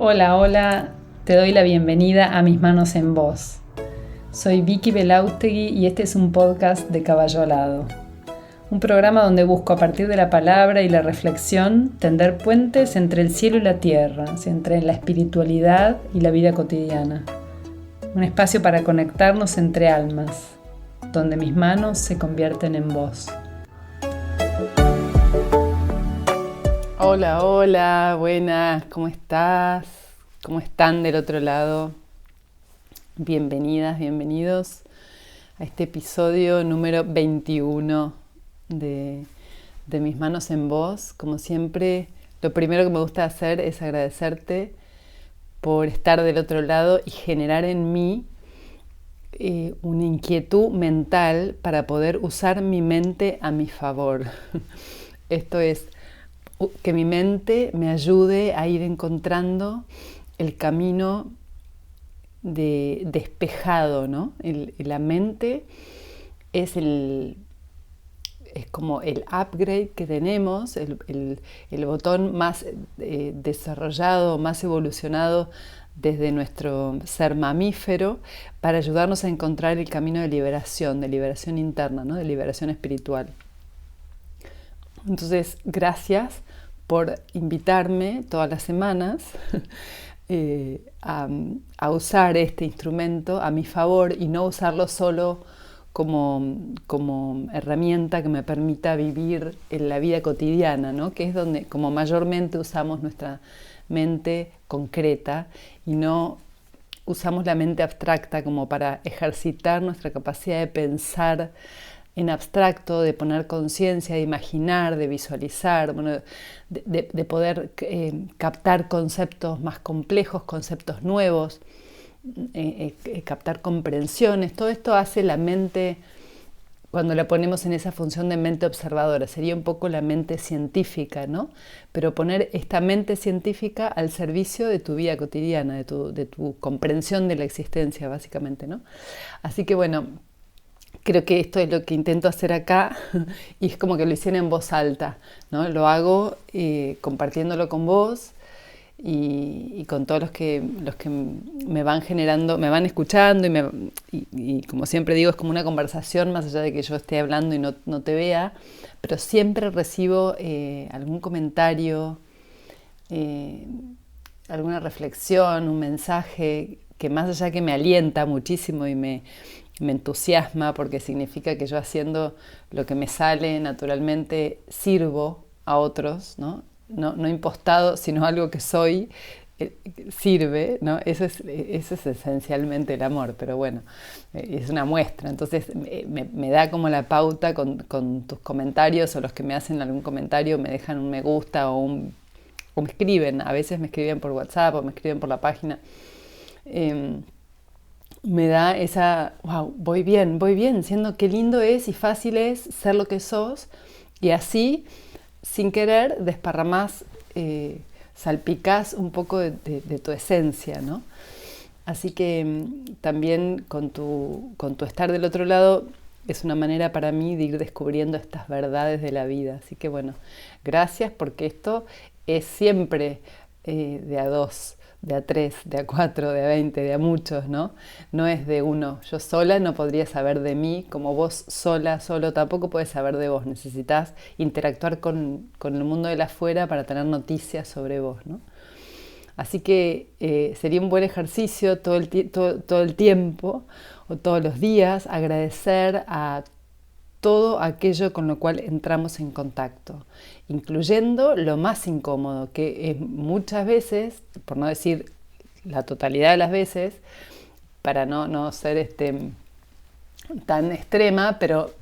Hola, hola, te doy la bienvenida a Mis Manos en Voz. Soy Vicky Belaustegui y este es un podcast de Caballo Alado. Un programa donde busco a partir de la palabra y la reflexión tender puentes entre el cielo y la tierra, entre la espiritualidad y la vida cotidiana. Un espacio para conectarnos entre almas, donde mis manos se convierten en voz. Hola, hola, buenas, ¿cómo estás? ¿Cómo están del otro lado? Bienvenidas, bienvenidos a este episodio número 21 de Mis Manos en Voz. Como siempre, lo primero que me gusta hacer es agradecerte por estar del otro lado y generar en mí una inquietud mental para poder usar mi mente a mi favor. Esto es, que mi mente me ayude a ir encontrando el camino despejado, ¿no? La mente es como el upgrade que tenemos, el botón más desarrollado, más evolucionado desde nuestro ser mamífero para ayudarnos a encontrar el camino de liberación interna, ¿no? De liberación espiritual. Entonces, gracias por invitarme todas las semanas a usar este instrumento a mi favor y no usarlo solo como herramienta que me permita vivir en la vida cotidiana, ¿no? Que es donde como mayormente usamos nuestra mente concreta y no usamos la mente abstracta como para ejercitar nuestra capacidad de pensar en abstracto, de poner conciencia, de imaginar, de visualizar, bueno, de poder captar conceptos más complejos, conceptos nuevos, captar comprensiones. Todo esto hace la mente, cuando la ponemos en esa función de mente observadora, sería un poco la mente científica, ¿no? Pero poner esta mente científica al servicio de tu vida cotidiana, de tu comprensión de la existencia, básicamente, ¿no? Así que bueno, creo que esto es lo que intento hacer acá y es como que lo hiciera en voz alta, ¿no? Lo hago compartiéndolo con vos y con todos los que me van generando, me van escuchando y como siempre digo, es como una conversación más allá de que yo esté hablando y no te vea, pero siempre recibo algún comentario, alguna reflexión, un mensaje que más allá que me alienta muchísimo y me entusiasma porque significa que yo haciendo lo que me sale naturalmente sirvo a otros, ¿no? No impostado, sino algo que soy, sirve, ¿no? Eso es esencialmente el amor, pero bueno, es una muestra. Entonces me da como la pauta con tus comentarios o los que me hacen algún comentario, me dejan un me gusta o me escriben, a veces me escriben por WhatsApp o me escriben por la página. Me da esa, wow, voy bien, siendo que lindo es y fácil es ser lo que sos y así, sin querer, desparramás, salpicás un poco de tu esencia, ¿no? Así que también con tu estar del otro lado es una manera para mí de ir descubriendo estas verdades de la vida. Así que bueno, gracias porque esto es siempre de a dos, de a 3, de a 4, de a 20, de a muchos, ¿no? No es de uno. Yo sola no podría saber de mí, como vos sola, solo tampoco podés saber de vos. Necesitás interactuar con el mundo de la afuera para tener noticias sobre vos, ¿no? Así que sería un buen ejercicio todo el tiempo o todos los días agradecer a todo aquello con lo cual entramos en contacto, incluyendo lo más incómodo, que es muchas veces, por no decir la totalidad de las veces, para no ser tan extrema, pero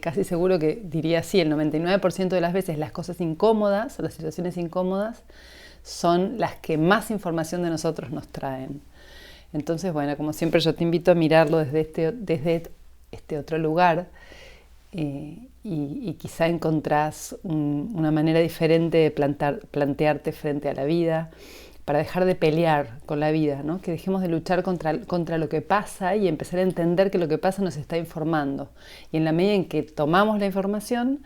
casi seguro que diría así, el 99% de las veces las cosas incómodas, las situaciones incómodas, son las que más información de nosotros nos traen. Entonces, bueno, como siempre yo te invito a mirarlo desde este otro lugar y quizá encontrás una manera diferente de plantearte frente a la vida para dejar de pelear con la vida, ¿no? Que dejemos de luchar contra lo que pasa y empezar a entender que lo que pasa nos está informando y en la medida en que tomamos la información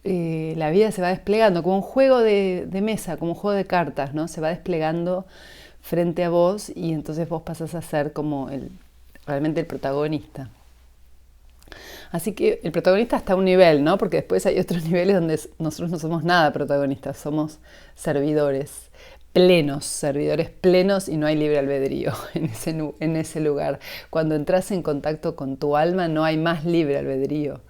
la vida se va desplegando como un juego de mesa, como un juego de cartas, ¿no? Se va desplegando frente a vos y entonces vos pasás a ser como realmente el protagonista. Así que el protagonista está a un nivel, ¿no? Porque después hay otros niveles donde nosotros no somos nada protagonistas, somos servidores plenos y no hay libre albedrío en ese lugar. Cuando entras en contacto con tu alma no hay más libre albedrío.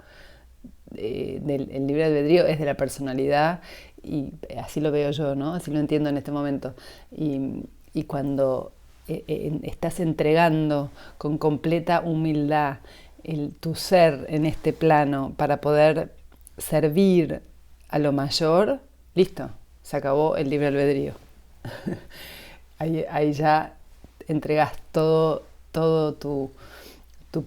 El libre albedrío es de la personalidad y así lo veo yo, ¿no? Así lo entiendo en este momento. Y cuando estás entregando con completa humildad tu ser en este plano para poder servir a lo mayor, listo, se acabó el libre albedrío. Ahí ya entregas todo tu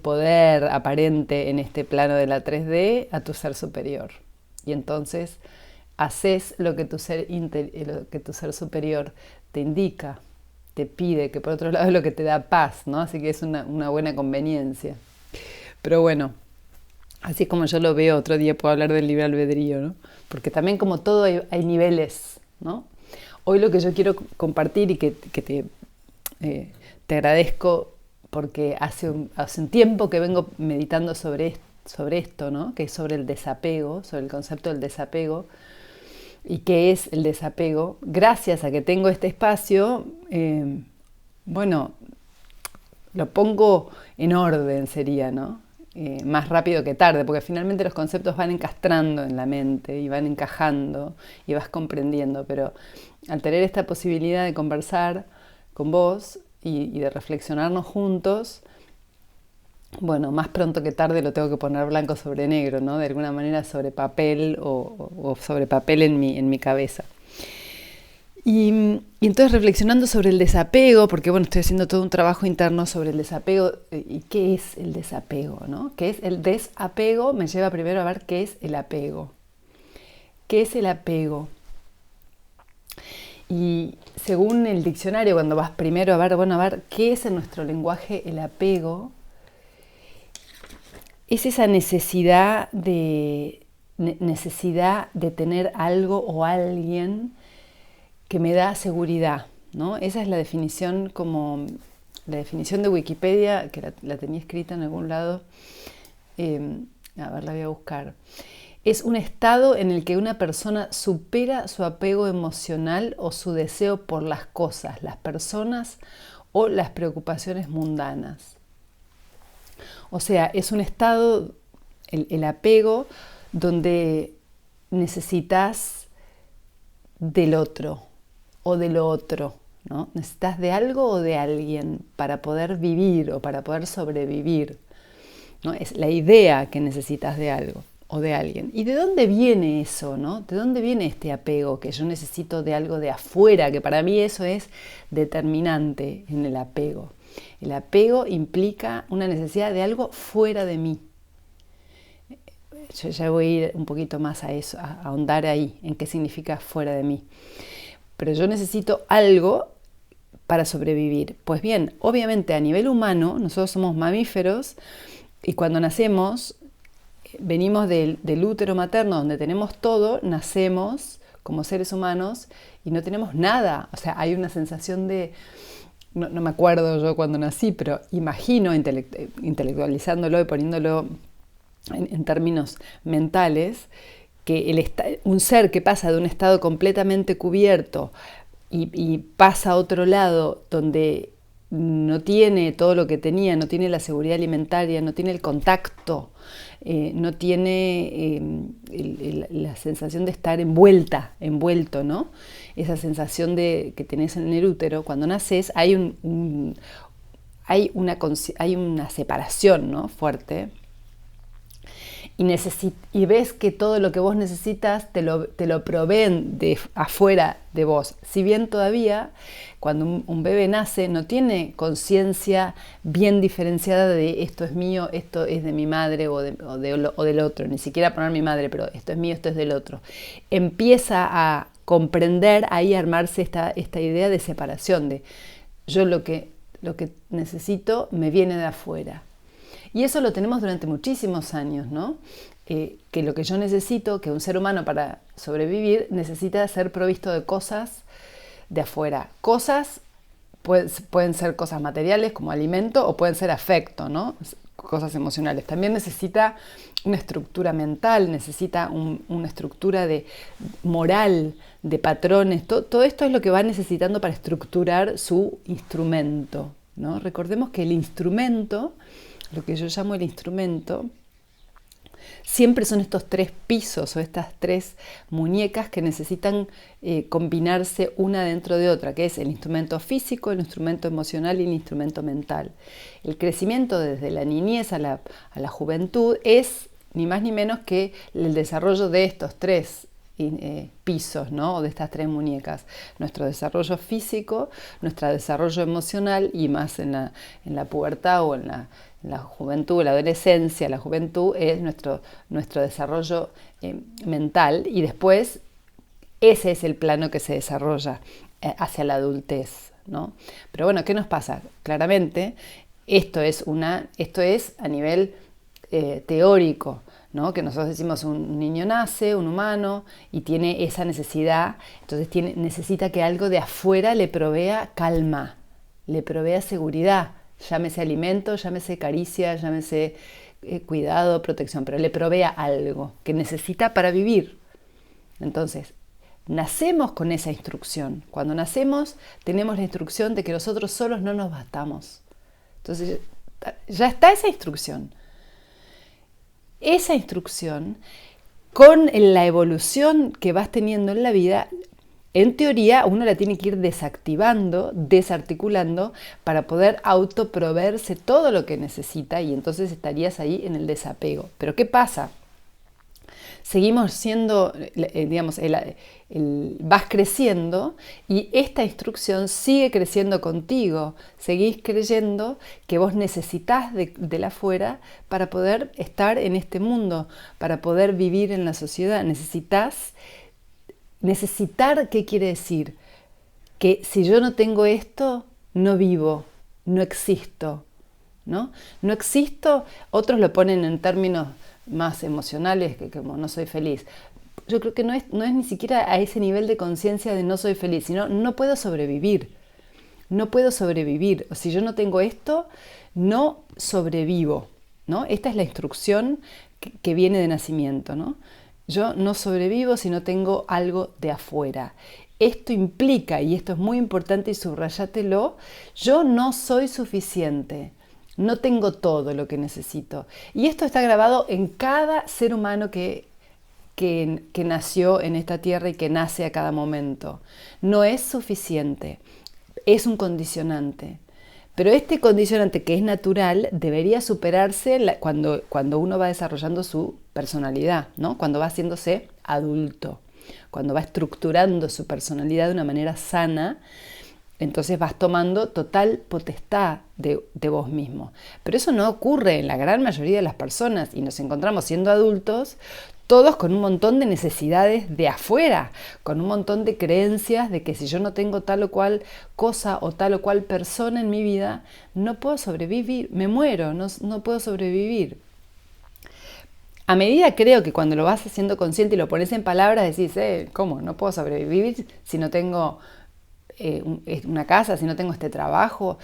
poder aparente en este plano de la 3D a tu ser superior. Y entonces haces lo que tu ser superior te indica, te pide, que por otro lado es lo que te da paz, ¿no? Así que es una buena conveniencia. Pero bueno, así como yo lo veo, otro día puedo hablar del libre albedrío, ¿no? Porque también como todo hay niveles, ¿no? Hoy lo que yo quiero compartir y que te agradezco porque hace un tiempo que vengo meditando sobre esto, ¿no? Que es sobre el desapego, sobre el concepto del desapego. ¿Y qué es el desapego? Gracias a que tengo este espacio, bueno, lo pongo en orden sería, ¿no? Más rápido que tarde, porque finalmente los conceptos van encastrando en la mente y van encajando y vas comprendiendo, pero al tener esta posibilidad de conversar con vos y de reflexionarnos juntos, bueno, más pronto que tarde lo tengo que poner blanco sobre negro, ¿no? De alguna manera sobre papel o sobre papel en mi cabeza. Y entonces reflexionando sobre el desapego, porque bueno, estoy haciendo todo un trabajo interno sobre el desapego, y qué es el desapego, ¿no? ¿Qué es el desapego? Me lleva primero a ver qué es el apego. ¿Qué es el apego? Y según el diccionario, cuando vas primero a ver qué es en nuestro lenguaje el apego, es esa necesidad de tener algo o alguien que me da seguridad, ¿no? Esa es la definición de Wikipedia, que la tenía escrita en algún lado. A ver, la voy a buscar. Es un estado en el que una persona supera su apego emocional o su deseo por las cosas, las personas o las preocupaciones mundanas. O sea, es un estado, el apego, donde necesitas del otro o de lo otro, ¿no? Necesitas de algo o de alguien para poder vivir o para poder sobrevivir, ¿no? Es la idea que necesitas de algo o de alguien. ¿Y de dónde viene eso, no? ¿De dónde viene este apego? Que yo necesito de algo de afuera, que para mí eso es determinante en el apego. El apego implica una necesidad de algo fuera de mí. Yo ya voy a ir un poquito más a eso, a ahondar ahí, en qué significa fuera de mí. Pero yo necesito algo para sobrevivir. Pues bien, obviamente a nivel humano, nosotros somos mamíferos y cuando nacemos, venimos del útero materno donde tenemos todo, nacemos como seres humanos y no tenemos nada. O sea, hay una sensación de... No me acuerdo yo cuando nací, pero imagino intelectualizándolo y poniéndolo en términos mentales, que un ser que pasa de un estado completamente cubierto y pasa a otro lado donde no tiene todo lo que tenía, no tiene la seguridad alimentaria, no tiene el contacto, no tiene la sensación de estar envuelto, ¿no? Esa sensación que tenés en el útero, cuando naces hay una separación, ¿no? Fuerte. Y ves que todo lo que vos necesitas te lo proveen de afuera de vos. Si bien todavía, cuando un bebé nace, no tiene conciencia bien diferenciada de esto es mío, esto es de mi madre o del otro. Ni siquiera poner mi madre, pero esto es mío, esto es del otro. Empieza a comprender, ahí a armarse esta idea de separación, de yo lo que necesito me viene de afuera. Y eso lo tenemos durante muchísimos años, ¿no? que lo que yo necesito, que un ser humano para sobrevivir necesita ser provisto de cosas de afuera. Cosas pueden ser cosas materiales como alimento o pueden ser afecto, ¿no? Cosas emocionales. También necesita una estructura mental, necesita una estructura de moral, de patrones. Todo esto es lo que va necesitando para estructurar su instrumento, ¿no? Recordemos que el instrumento, lo que yo llamo el instrumento, siempre son estos 3 pisos o estas 3 muñecas que necesitan combinarse una dentro de otra, que es el instrumento físico, el instrumento emocional y el instrumento mental. El crecimiento desde la niñez a la juventud es ni más ni menos que el desarrollo de estos 3 pisos, ¿no? O de estas 3 muñecas. Nuestro desarrollo físico, nuestro desarrollo emocional y más en la pubertad o en la juventud, la adolescencia, la juventud es nuestro desarrollo mental, y después ese es el plano que se desarrolla hacia la adultez, ¿no? Pero bueno, ¿qué nos pasa? Claramente esto es a nivel teórico, ¿no? Que nosotros decimos un niño nace, un humano, y tiene esa necesidad, entonces necesita que algo de afuera le provea calma, le provea seguridad. Llámese alimento, llámese caricia, llámese cuidado, protección, pero le provea algo que necesita para vivir. Entonces, nacemos con esa instrucción. Cuando nacemos tenemos la instrucción de que nosotros solos no nos bastamos. Entonces, ya está esa instrucción. Esa instrucción, con la evolución que vas teniendo en la vida, en teoría uno la tiene que ir desactivando, desarticulando para poder autoproveerse todo lo que necesita, y entonces estarías ahí en el desapego. Pero ¿qué pasa? Seguimos siendo, vas creciendo y esta instrucción sigue creciendo contigo. Seguís creyendo que vos necesitas de la afuera para poder estar en este mundo, para poder vivir en la sociedad. Necesitar, ¿qué quiere decir? Que si yo no tengo esto, no vivo, no existo, ¿no? No existo, otros lo ponen en términos más emocionales, que como no soy feliz. Yo creo que no es ni siquiera a ese nivel de conciencia de no soy feliz, sino no puedo sobrevivir. No puedo sobrevivir. O si yo no tengo esto, no sobrevivo, ¿no? Esta es la instrucción que viene de nacimiento, ¿no? Yo no sobrevivo si no tengo algo de afuera. Esto implica, y esto es muy importante y subrayátelo, yo no soy suficiente, no tengo todo lo que necesito. Y esto está grabado en cada ser humano que nació en esta tierra y que nace a cada momento. No es suficiente, es un condicionante. Pero este condicionante, que es natural, debería superarse cuando uno va desarrollando su personalidad, ¿no? Cuando va haciéndose adulto, cuando va estructurando su personalidad de una manera sana, entonces vas tomando total potestad de vos mismo. Pero eso no ocurre en la gran mayoría de las personas, y nos encontramos siendo adultos todos con un montón de necesidades de afuera, con un montón de creencias de que si yo no tengo tal o cual cosa o tal o cual persona en mi vida, no puedo sobrevivir, me muero, no puedo sobrevivir. A medida, creo que cuando lo vas haciendo consciente y lo pones en palabras, decís, ¿cómo? No puedo sobrevivir si no tengo una casa, si no tengo este trabajo.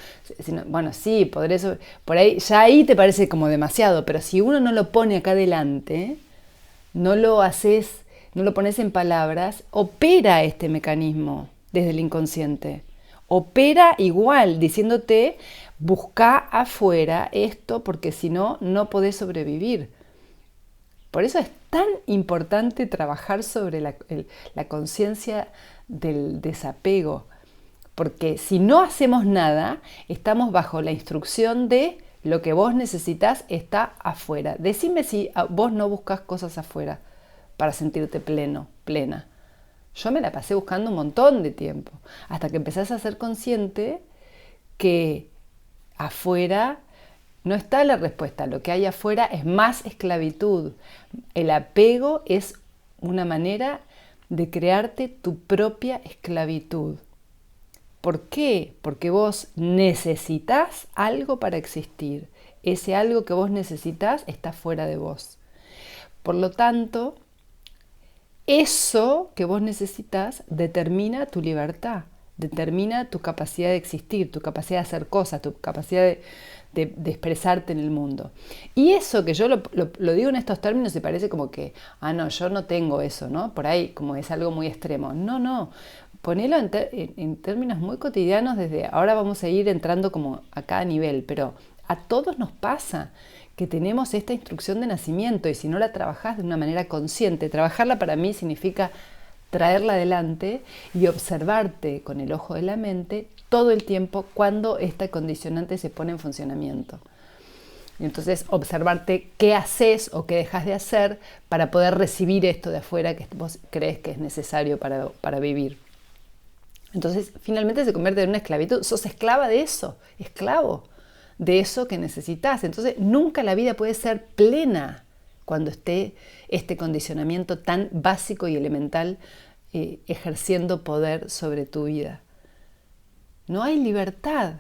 Bueno, sí, podré por ahí te parece como demasiado, pero si uno no lo pone acá adelante, no lo pones en palabras, opera este mecanismo desde el inconsciente. Opera igual, diciéndote, busca afuera esto, porque si no, no podés sobrevivir. Por eso es tan importante trabajar sobre la conciencia del desapego, porque si no hacemos nada, estamos bajo la instrucción de lo que vos necesitas está afuera. Decime si vos no buscas cosas afuera para sentirte pleno, plena. Yo me la pasé buscando un montón de tiempo, hasta que empezás a ser consciente que afuera no está la respuesta. Lo que hay afuera es más esclavitud. El apego es una manera de crearte tu propia esclavitud. ¿Por qué? Porque vos necesitas algo para existir. Ese algo que vos necesitas está fuera de vos. Por lo tanto, eso que vos necesitas determina tu libertad, determina tu capacidad de existir, tu capacidad de hacer cosas, tu capacidad de expresarte en el mundo. Y eso que yo lo digo en estos términos y parece como que, no, yo no tengo eso, ¿no? Por ahí como es algo muy extremo. No, ponelo en términos muy cotidianos desde ahora vamos a ir entrando como a cada nivel, pero a todos nos pasa que tenemos esta instrucción de nacimiento y si no la trabajás de una manera consciente, trabajarla para mí significa traerla adelante y observarte con el ojo de la mente todo el tiempo cuando esta condicionante se pone en funcionamiento. Y entonces observarte qué haces o qué dejas de hacer para poder recibir esto de afuera que vos crees que es necesario para vivir. Entonces finalmente se convierte en una esclavitud. Sos esclava de eso, esclavo de eso que necesitas. Entonces nunca la vida puede ser plena cuando esté este condicionamiento tan básico y elemental ejerciendo poder sobre tu vida. No hay libertad.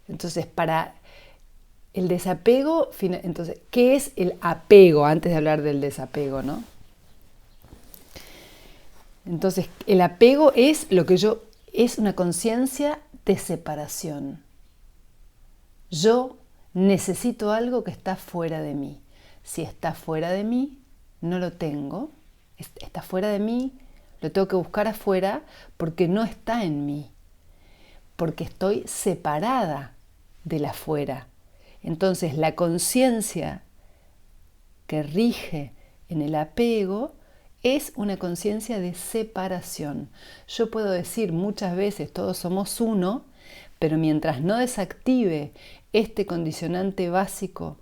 Entonces, para el desapego, entonces, ¿qué es el apego? Antes de hablar del desapego, ¿no? Entonces, el apego es es una conciencia de separación. Yo necesito algo que está fuera de mí. Si está fuera de mí, no lo tengo. Está fuera de mí, lo tengo que buscar afuera porque no está en mí. Porque estoy separada del afuera. Entonces, la conciencia que rige en el apego es una conciencia de separación. Yo puedo decir muchas veces, todos somos uno, pero mientras no desactive este condicionante básico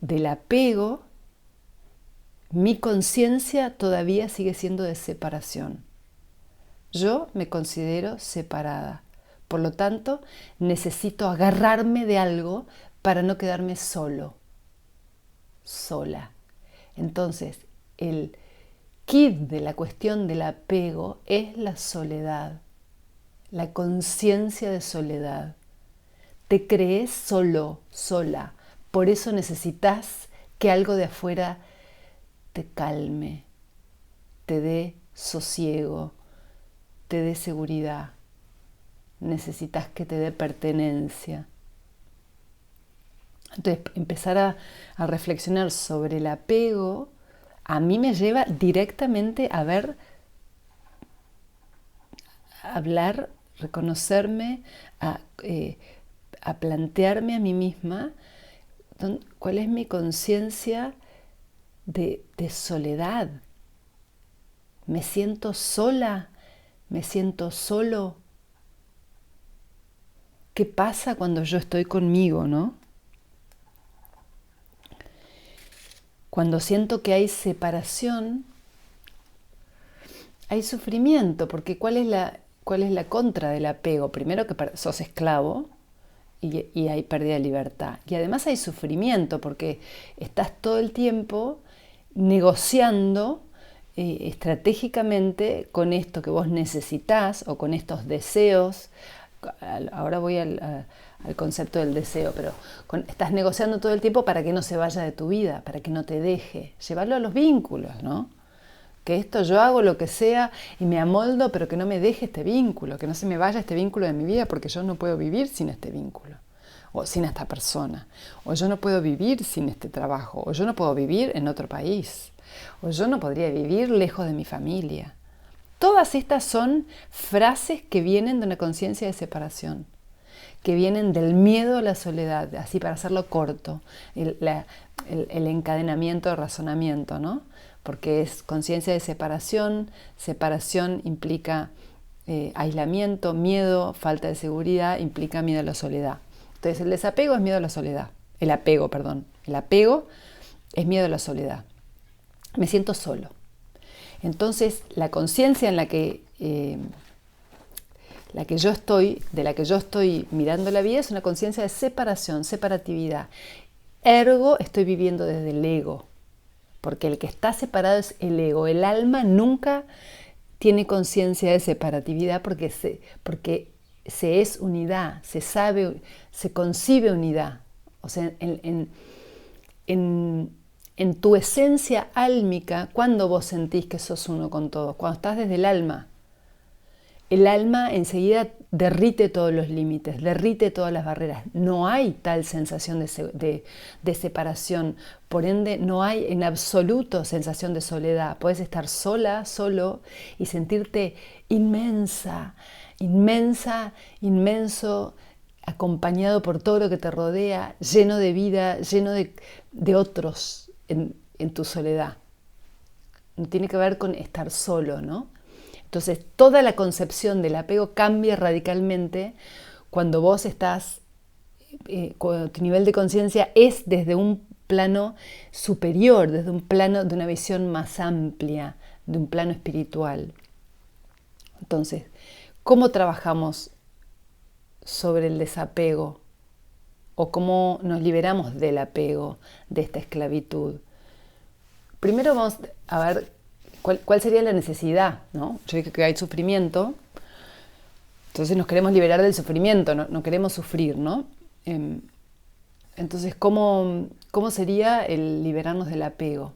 del apego, mi conciencia todavía sigue siendo de separación. Yo me considero separada. Por lo tanto, necesito agarrarme de algo para no quedarme solo, sola. Entonces, el quid de la cuestión del apego es la soledad, la conciencia de soledad. Te crees solo, sola. Por eso necesitas que algo de afuera te calme, te dé sosiego, te dé seguridad. Necesitas que te dé pertenencia. Entonces, empezar a reflexionar sobre el apego a mí me lleva directamente a hablar, reconocerme, a plantearme a mí misma cuál es mi conciencia de soledad. Me siento sola, me siento solo. ¿Qué pasa cuando yo estoy conmigo, no? Cuando siento que hay separación, hay sufrimiento, porque ¿cuál es la contra del apego? Primero que sos esclavo y hay pérdida de libertad. Y además hay sufrimiento, porque estás todo el tiempo negociando estratégicamente con esto que vos necesitás o con estos deseos. Ahora voy al concepto del deseo, pero estás negociando todo el tiempo para que no se vaya de tu vida, para que no te deje. Llevarlo a los vínculos, ¿no? Que esto yo hago lo que sea y me amoldo, pero que no me deje este vínculo, que no se me vaya este vínculo de mi vida porque yo no puedo vivir sin este vínculo, o sin esta persona, o yo no puedo vivir sin este trabajo, o yo no puedo vivir en otro país, o yo no podría vivir lejos de mi familia. Todas estas son frases que vienen de una conciencia de separación, que vienen del miedo a la soledad, así para hacerlo corto, el encadenamiento de razonamiento, ¿no? Porque es conciencia de separación, separación implica aislamiento, miedo, falta de seguridad, implica miedo a la soledad. Entonces el desapego es miedo a la soledad, el apego es miedo a la soledad. Me siento solo. Entonces la conciencia en de la que yo estoy mirando la vida es una conciencia de separación, separatividad. Ergo, estoy viviendo desde el ego, porque el que está separado es el ego. El alma nunca tiene conciencia de separatividad porque se es unidad, se concibe unidad. O sea, en En tu esencia álmica, ¿cuándo vos sentís que sos uno con todos? Cuando estás desde el alma. El alma enseguida derrite todos los límites, derrite todas las barreras. No hay tal sensación de separación. Por ende, no hay en absoluto sensación de soledad. Puedes estar sola, solo y sentirte inmensa, inmensa, inmenso, acompañado por todo lo que te rodea, lleno de vida, lleno de otros en tu soledad. No tiene que ver con estar solo, ¿no? Entonces, toda la concepción del apego cambia radicalmente cuando vos estás, cuando tu nivel de conciencia es desde un plano superior, desde un plano de una visión más amplia, de un plano espiritual. Entonces, ¿cómo trabajamos sobre el desapego? ¿O cómo nos liberamos del apego, de esta esclavitud? Primero vamos a ver ¿cuál sería la necesidad? ¿No? Yo dije que hay sufrimiento, entonces nos queremos liberar del sufrimiento, no queremos sufrir, ¿no? Entonces, ¿cómo sería el liberarnos del apego?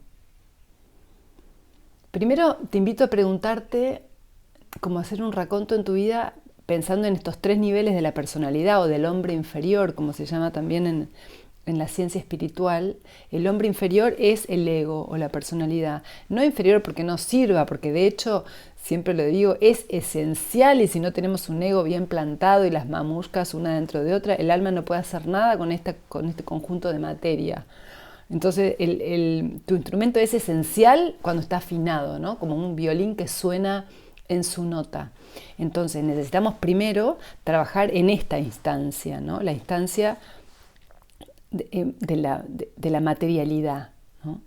Primero te invito a preguntarte cómo hacer un raconto en tu vida pensando en estos 3 niveles de la personalidad o del hombre inferior, como se llama también en la ciencia espiritual. El hombre inferior es el ego o la personalidad. No inferior porque no sirva, porque de hecho, siempre lo digo, es esencial y si no tenemos un ego bien plantado y las mamushkas una dentro de otra, el alma no puede hacer nada con este conjunto de materia. Entonces tu instrumento es esencial cuando está afinado, ¿no? Como un violín que suena en su nota. Entonces necesitamos primero trabajar en esta instancia, ¿no? La instancia de la materialidad, ¿no?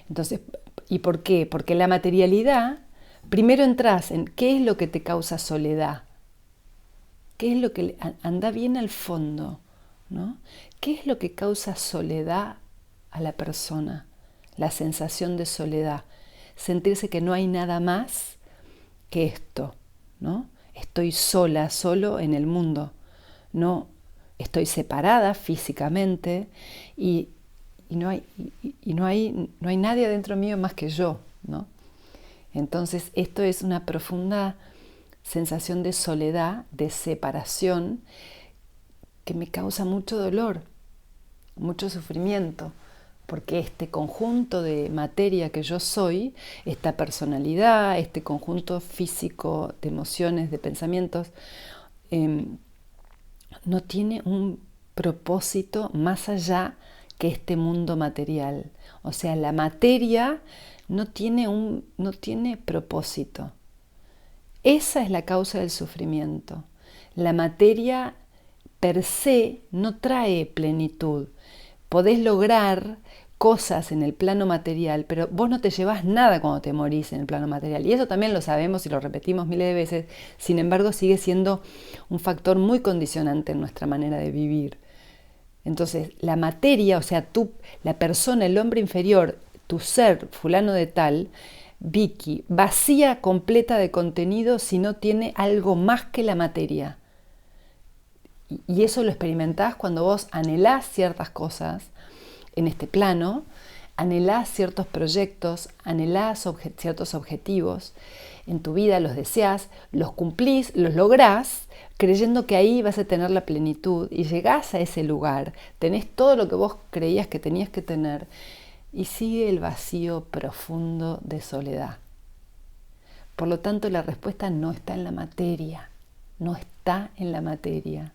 Entonces, ¿y por qué? Porque la materialidad, primero entras en qué es lo que te causa soledad, qué es lo que anda bien al fondo, ¿no? ¿Qué es lo que causa soledad a la persona? La sensación de soledad, sentirse que no hay nada más que esto, ¿no? Estoy sola, solo en el mundo, no estoy separada físicamente y no hay nadie dentro mío más que yo, ¿no? Entonces esto es una profunda sensación de soledad, de separación, que me causa mucho dolor, mucho sufrimiento, porque este conjunto de materia que yo soy, esta personalidad, este conjunto físico de emociones, de pensamientos, no tiene un propósito más allá que este mundo material. O sea, la materia no tiene propósito. Esa es la causa del sufrimiento. La materia per se no trae plenitud. Podés lograr cosas en el plano material, pero vos no te llevas nada cuando te morís en el plano material. Y eso también lo sabemos y lo repetimos miles de veces. Sin embargo, sigue siendo un factor muy condicionante en nuestra manera de vivir. Entonces, la materia, o sea, la persona, el hombre inferior, tu ser, fulano de tal, Vicky, vacía, completa de contenido si no tiene algo más que la materia. Y eso lo experimentás cuando vos anhelás ciertas cosas en este plano, anhelás ciertos proyectos, anhelás ciertos objetivos en tu vida, los deseás, los cumplís, los lográs, creyendo que ahí vas a tener la plenitud y llegás a ese lugar, tenés todo lo que vos creías que tenías que tener y sigue el vacío profundo de soledad. Por lo tanto, la respuesta no está en la materia, no está en la materia,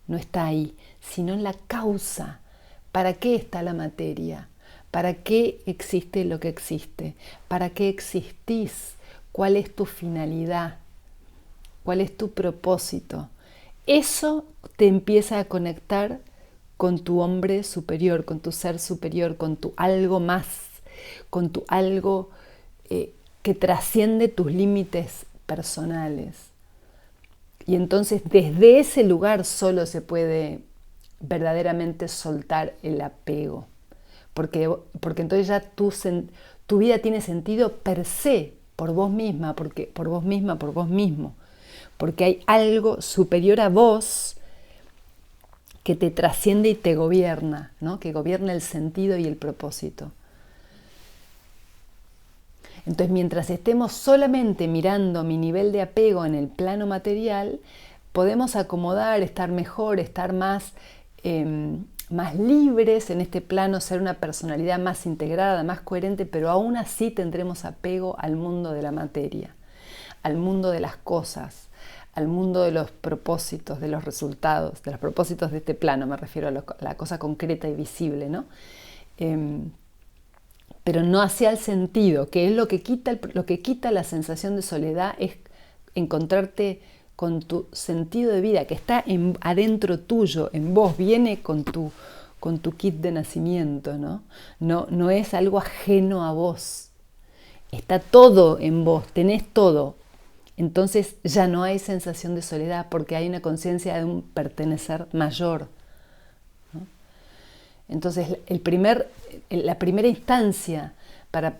no está ahí, sino en la causa. ¿Para qué está la materia? ¿Para qué existe lo que existe? ¿Para qué existís? ¿Cuál es tu finalidad? ¿Cuál es tu propósito? Eso te empieza a conectar con tu hombre superior, con tu ser superior, con tu algo más, con tu algo que trasciende tus límites personales. Y entonces desde ese lugar solo se puede verdaderamente soltar el apego, porque entonces ya tu vida tiene sentido per se, por vos misma, por vos mismo, porque hay algo superior a vos que te trasciende y te gobierna, ¿no? Que gobierna el sentido y el propósito. Entonces, mientras estemos solamente mirando mi nivel de apego en el plano material, podemos acomodar, estar mejor, estar más libres en este plano, ser una personalidad más integrada, más coherente, pero aún así tendremos apego al mundo de la materia, al mundo de las cosas, al mundo de los propósitos, de los resultados, de los propósitos de este plano, me refiero a la cosa concreta y visible, ¿no? Pero no hacia el sentido, que es lo que quita la sensación de soledad, es encontrarte con tu sentido de vida, que está adentro tuyo, en vos, viene con tu kit de nacimiento, ¿no? No es algo ajeno a vos, está todo en vos, tenés todo. Entonces ya no hay sensación de soledad porque hay una conciencia de un pertenecer mayor, ¿no? Entonces la primera instancia para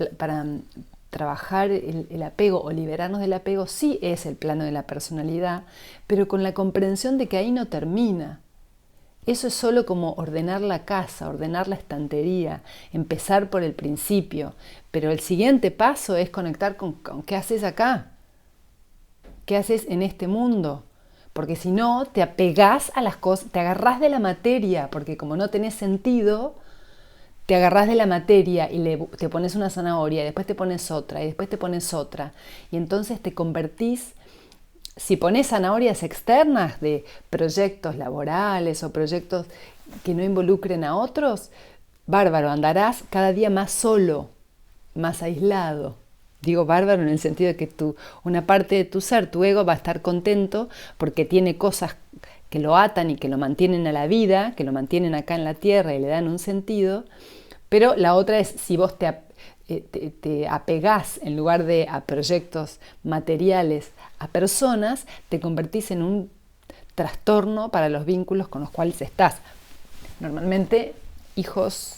trabajar el apego o liberarnos del apego sí es el plano de la personalidad, pero con la comprensión de que ahí no termina. Eso es solo como ordenar la casa, ordenar la estantería, empezar por el principio, pero el siguiente paso es conectar con qué haces acá, qué haces en este mundo, porque si no te apegás a las cosas, te agarrás de la materia, porque como no tenés sentido, te agarrás de la materia y te pones una zanahoria, y después te pones otra, y después te pones otra, y entonces te convertís, si pones zanahorias externas de proyectos laborales o proyectos que no involucren a otros, bárbaro, andarás cada día más solo, más aislado. Digo bárbaro en el sentido de que una parte de tu ser, tu ego, va a estar contento porque tiene cosas que lo atan y que lo mantienen a la vida, que lo mantienen acá en la tierra y le dan un sentido, pero la otra es si vos te apegás en lugar de a proyectos materiales, a personas, te convertís en un trastorno para los vínculos con los cuales estás. Normalmente hijos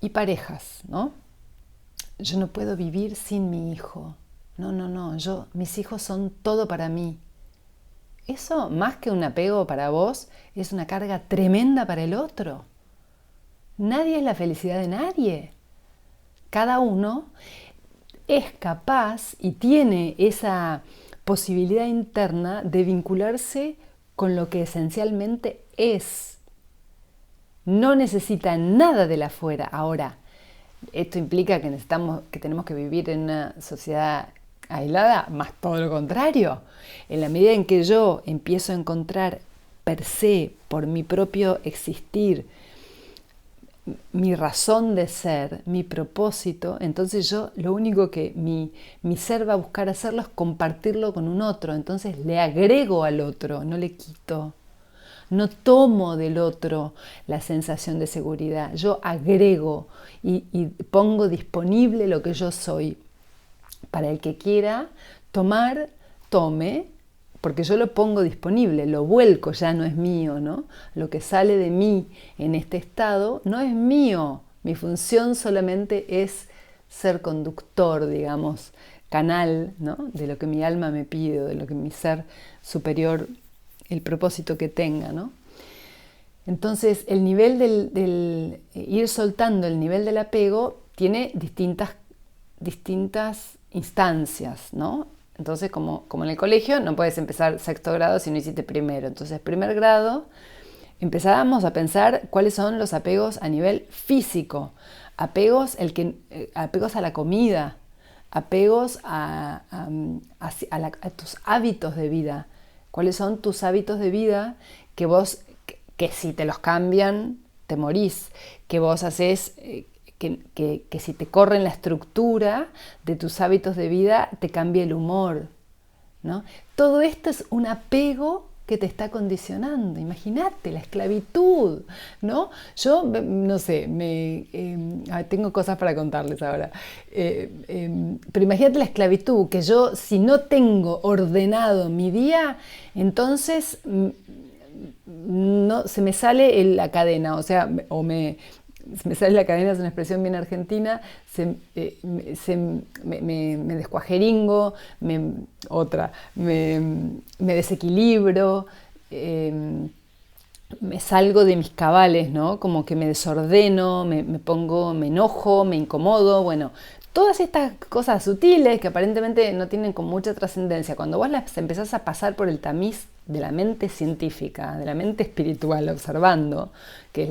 y parejas, ¿no? Yo no puedo vivir sin mi hijo. No, mis hijos son todo para mí. Eso, más que un apego para vos, es una carga tremenda para el otro. Nadie es la felicidad de nadie. Cada uno es capaz y tiene esa posibilidad interna de vincularse con lo que esencialmente es. No necesita nada de la afuera. Ahora, esto implica que tenemos que vivir en una sociedad aislada, más todo lo contrario. En la medida en que yo empiezo a encontrar per se, por mi propio existir, mi razón de ser, mi propósito, entonces yo lo único que mi ser va a buscar hacerlo es compartirlo con un otro. Entonces le agrego al otro, no le quito. No tomo del otro la sensación de seguridad, yo agrego y pongo disponible lo que yo soy. Para el que quiera tomar, tome, porque yo lo pongo disponible, lo vuelco, ya no es mío, ¿no? Lo que sale de mí en este estado no es mío, mi función solamente es ser conductor, digamos, canal, ¿no? De lo que mi alma me pide, de lo que mi ser superior, el propósito que tenga, ¿no? Entonces, el nivel del ir soltando el nivel del apego tiene distintas instancias, ¿no? Entonces, como en el colegio, no puedes empezar sexto grado si no hiciste primero. Entonces, primer grado, empezábamos a pensar cuáles son los apegos a nivel físico. Apegos a la comida, apegos a tus hábitos de vida. ¿Cuáles son tus hábitos de vida que si te los cambian, te morís? Que vos haces, que si te corren la estructura de tus hábitos de vida, te cambia el humor, ¿no? Todo esto es un apego que te está condicionando. Imagínate la esclavitud, ¿no? Yo, no sé, tengo cosas para contarles ahora, pero imagínate la esclavitud, que yo, si no tengo ordenado mi día, entonces no, se me sale la cadena, o sea, se me sale la cadena, es una expresión bien argentina, me descuajeringo, me desequilibro, me salgo de mis cabales, ¿no? Como que me desordeno, me enojo, me incomodo, bueno, todas estas cosas sutiles que aparentemente no tienen con mucha trascendencia, cuando vos las empezás a pasar por el tamiz de la mente científica, de la mente espiritual, observando, que es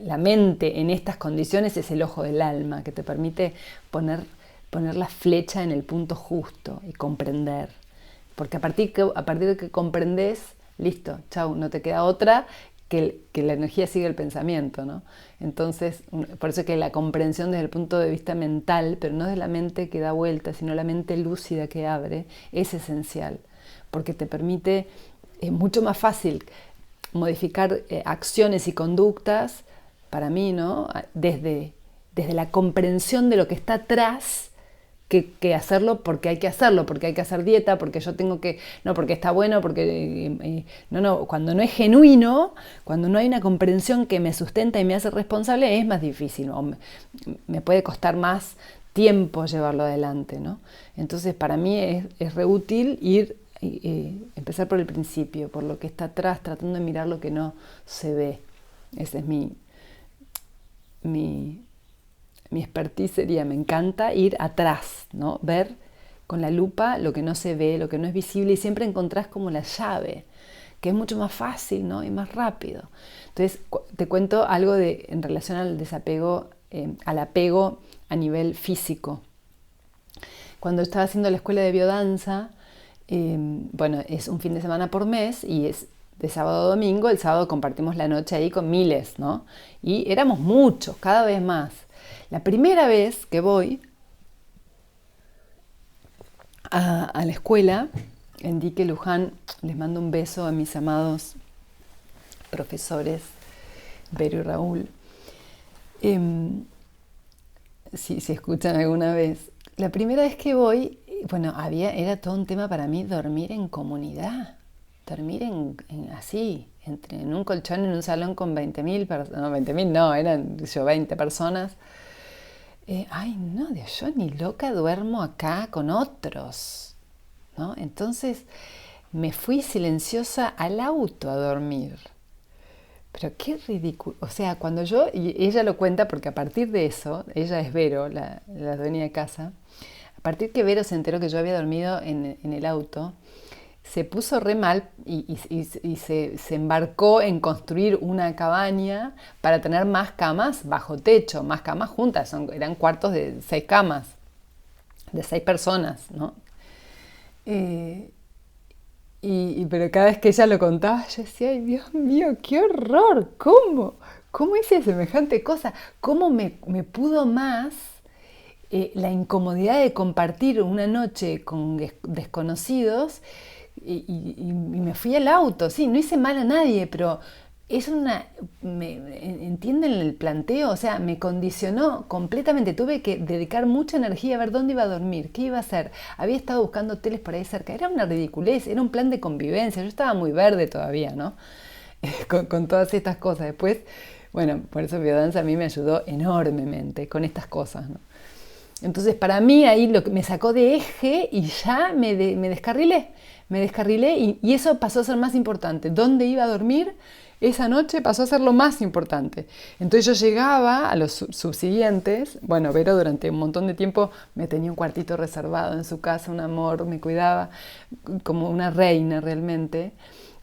la mente en estas condiciones es el ojo del alma, que te permite poner la flecha en el punto justo y comprender. Porque a partir de que comprendés, listo, chau, no te queda otra que la energía sigue el pensamiento, ¿no? Entonces, por eso que la comprensión desde el punto de vista mental, pero no de la mente que da vuelta, sino la mente lúcida que abre, es esencial, porque te permite, es mucho más fácil modificar acciones y conductas, para mí, ¿no? Desde la comprensión de lo que está atrás, que hacerlo porque hay que hacerlo, porque hay que hacer dieta, porque yo tengo que, no, porque está bueno, porque, no, cuando no es genuino, cuando no hay una comprensión que me sustenta y me hace responsable, es más difícil, o me puede costar más tiempo llevarlo adelante, ¿no? Entonces, para mí es re útil empezar por el principio, por lo que está atrás, tratando de mirar lo que no se ve. Ese es mi expertise sería, me encanta ir atrás, ¿no? Ver con la lupa lo que no se ve, lo que no es visible, y siempre encontrás como la llave, que es mucho más fácil, ¿no? Y más rápido. Entonces, te cuento algo en relación al desapego, al apego a nivel físico. Cuando estaba haciendo la escuela de biodanza, bueno, es un fin de semana por mes y es de sábado a domingo. El sábado compartimos la noche ahí con miles, ¿no? Y éramos muchos, cada vez más. La primera vez que voy a la escuela, en Dique Luján, les mando un beso a mis amados profesores, Vero y Raúl. Si escuchan alguna vez. La primera vez que voy, bueno, era todo un tema para mí dormir en comunidad, dormir así, en un colchón en un salón con 20.000 personas, no, 20.000 no, eran 20 personas. Ay, no, Dios, yo ni loca duermo acá con otros, ¿no? Entonces me fui silenciosa al auto a dormir. Pero qué ridículo. O sea, y ella lo cuenta porque a partir de eso, ella es Vero, la dueña de casa, a partir que Vero se enteró que yo había dormido en el auto, se puso re mal y se embarcó en construir una cabaña para tener más camas bajo techo, más camas juntas, eran cuartos de 6 camas, de 6 personas, ¿no? Pero cada vez que ella lo contaba, yo decía, ay, Dios mío, qué horror, ¿cómo hice semejante cosa? ¿Cómo me pudo más la incomodidad de compartir una noche con desconocidos? Y me fui al auto, sí, no hice mal a nadie, pero ¿entienden el planteo? O sea, me condicionó completamente, tuve que dedicar mucha energía a ver dónde iba a dormir, qué iba a hacer. Había estado buscando hoteles por ahí cerca, era una ridiculez, era un plan de convivencia, yo estaba muy verde todavía, ¿no? con todas estas cosas. Después, bueno, por eso biodanza a mí me ayudó enormemente con estas cosas, ¿no? Entonces, para mí ahí me sacó de eje y ya me descarrilé. Y eso pasó a ser más importante. ¿Dónde iba a dormir? Esa noche pasó a ser lo más importante. Entonces yo llegaba a los subsiguientes. Bueno, Vero durante un montón de tiempo me tenía un cuartito reservado en su casa, un amor, me cuidaba como una reina realmente.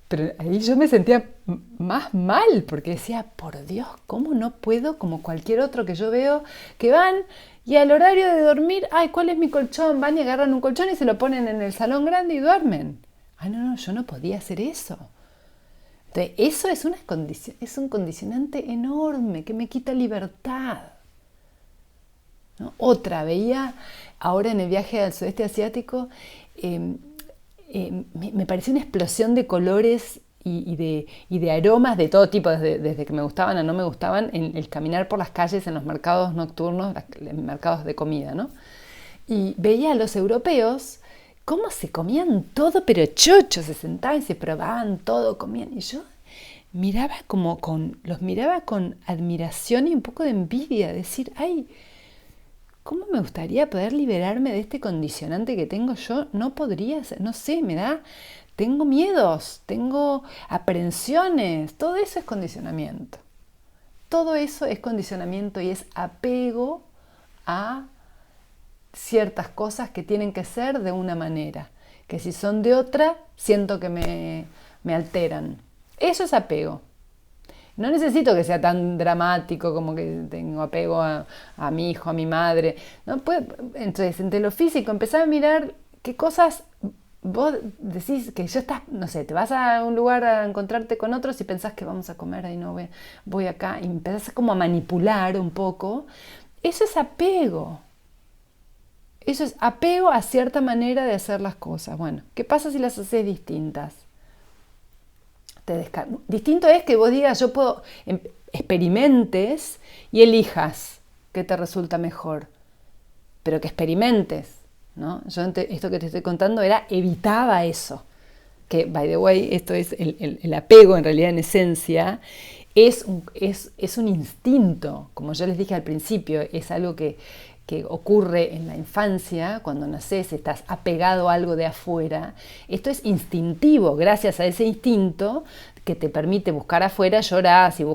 Pero ahí yo me sentía más mal porque decía, por Dios, ¿cómo no puedo como cualquier otro que yo veo que van y al horario de dormir, ay, ¿cuál es mi colchón? Van y agarran un colchón y se lo ponen en el salón grande y duermen. Ay, no, yo no podía hacer eso. Entonces, eso es un condicionante enorme que me quita libertad, ¿no? Veía ahora en el viaje al sudeste asiático, me pareció una explosión de colores y de aromas de todo tipo, desde que me gustaban a no me gustaban, en el caminar por las calles, en los mercados nocturnos, en mercados de comida, ¿no? Y veía a los europeos cómo se comían todo, pero chocho, se sentaban y se probaban todo, comían. Y yo los miraba con admiración y un poco de envidia, decir, ay, ¿cómo me gustaría poder liberarme de este condicionante que tengo yo? No podría, no sé, me da tengo miedos, tengo aprensiones, todo eso es condicionamiento. Todo eso es condicionamiento y es apego a ciertas cosas que tienen que ser de una manera, que si son de otra, siento que me alteran. Eso es apego. No necesito que sea tan dramático como que tengo apego a mi hijo, a mi madre. No puede, entonces, entre lo físico, empezar a mirar qué cosas vos decís que ya estás, no sé, te vas a un lugar a encontrarte con otros y pensás que vamos a comer, ahí no voy acá, y empezás como a manipular un poco. Eso es apego. Eso es apego a cierta manera de hacer las cosas. Bueno, ¿qué pasa si las haces distintas? Distinto es que vos digas, yo puedo, experimentes y elijas qué te resulta mejor, pero que experimentes, ¿no? Yo esto que te estoy contando evitaba eso, que, by the way, esto es el apego en realidad en esencia, es un instinto, como yo les dije al principio, es algo que ocurre en la infancia, cuando naces, estás apegado a algo de afuera. Esto es instintivo, gracias a ese instinto que te permite buscar afuera, llorás y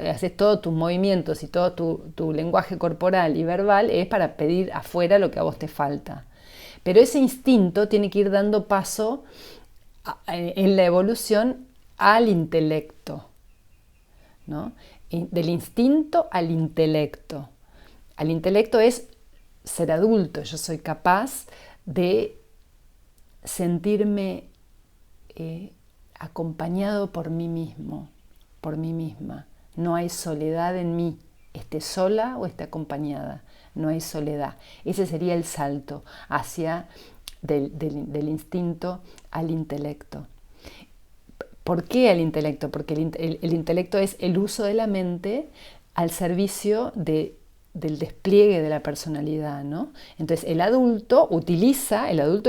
haces todos tus movimientos y todo tu lenguaje corporal y verbal es para pedir afuera lo que a vos te falta. Pero ese instinto tiene que ir dando paso en la evolución al intelecto, ¿no? Del instinto al intelecto. Al intelecto es ser adulto, yo soy capaz de sentirme acompañado por mí mismo, por mí misma. No hay soledad en mí, esté sola o esté acompañada, no hay soledad. Ese sería el salto hacia del instinto al intelecto. ¿Por qué al intelecto? Porque el intelecto es el uso de la mente al servicio del despliegue de la personalidad, ¿no? Entonces el adulto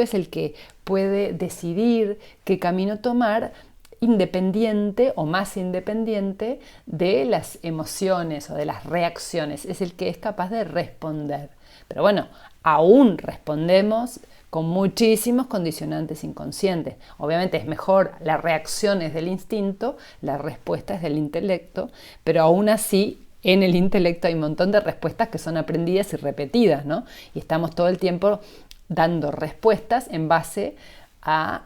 es el que puede decidir qué camino tomar independiente o más independiente de las emociones o de las reacciones, es el que es capaz de responder. Pero bueno, aún respondemos con muchísimos condicionantes inconscientes. Obviamente es mejor las reacciones del instinto, la respuesta es del intelecto, pero aún así en el intelecto hay un montón de respuestas que son aprendidas y repetidas, ¿no? Y estamos todo el tiempo dando respuestas en base a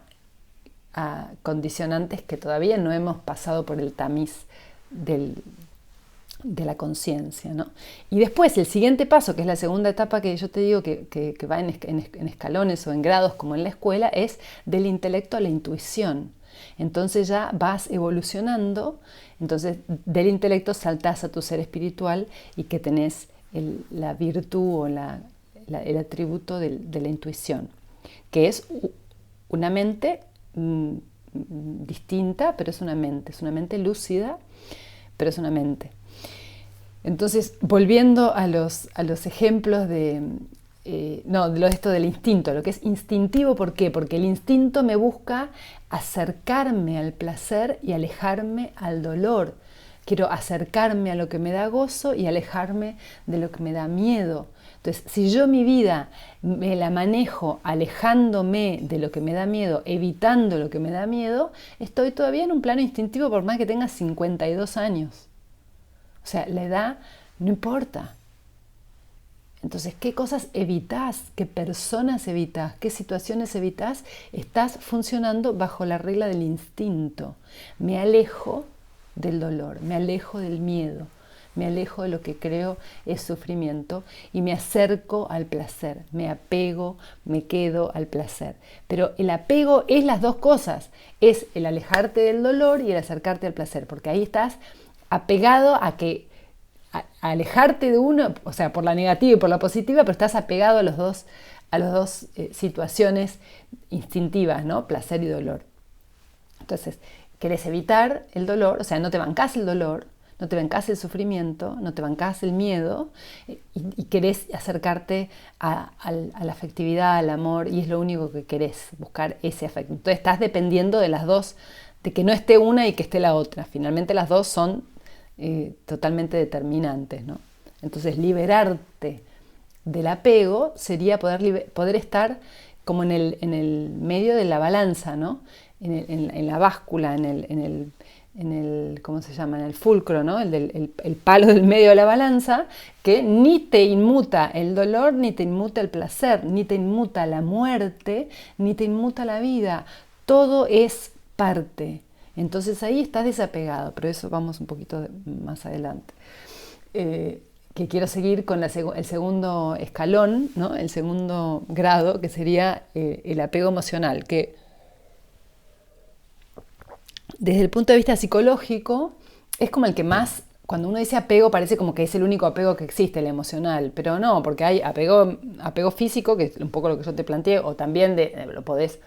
condicionantes que todavía no hemos pasado por el tamiz de la conciencia, ¿no? Y después el siguiente paso, que es la segunda etapa que yo te digo que va en escalones o en grados como en la escuela, es del intelecto a la intuición. Entonces ya vas evolucionando, entonces del intelecto saltás a tu ser espiritual y que tenés la virtud o el atributo de la intuición, que es una mente distinta, pero es una mente lúcida, pero es una mente. Entonces, volviendo a los ejemplos de esto del instinto, lo que es instintivo, ¿por qué? Porque el instinto me busca acercarme al placer y alejarme al dolor. Quiero acercarme a lo que me da gozo y alejarme de lo que me da miedo. Entonces, si yo mi vida me la manejo alejándome de lo que me da miedo, evitando lo que me da miedo, estoy todavía en un plano instintivo por más que tenga 52 años. O sea, la edad no importa. Entonces, ¿qué cosas evitás? ¿Qué personas evitás? ¿Qué situaciones evitás? Estás funcionando bajo la regla del instinto. Me alejo del dolor, me alejo del miedo, me alejo de lo que creo es sufrimiento y me acerco al placer, me apego, me quedo al placer. Pero el apego es las dos cosas, es el alejarte del dolor y el acercarte al placer, porque ahí estás apegado a alejarte de uno, o sea, por la negativa y por la positiva, pero estás apegado a las dos situaciones instintivas, ¿no? Placer y dolor. Entonces, querés evitar el dolor, o sea, no te bancás el dolor, no te bancás el sufrimiento, no te bancás el miedo y querés acercarte a la afectividad, al amor, y es lo único que querés, buscar ese afecto. Entonces estás dependiendo de las dos, de que no esté una y que esté la otra. Finalmente las dos son totalmente determinantes, ¿no? Entonces liberarte del apego sería poder estar como en el medio de la balanza, ¿no? En la báscula, ¿cómo se llama? En el fulcro, ¿no? El palo del medio de la balanza, que ni te inmuta el dolor, ni te inmuta el placer, ni te inmuta la muerte, ni te inmuta la vida. Todo es parte. Entonces ahí estás desapegado, pero eso vamos un poquito más adelante. Que quiero seguir con el segundo escalón, ¿no? El segundo grado, que sería el apego emocional, que desde el punto de vista psicológico es como el que más, cuando uno dice apego parece como que es el único apego que existe, el emocional, pero no, porque hay apego físico, que es un poco lo que yo te planteé, o también lo podés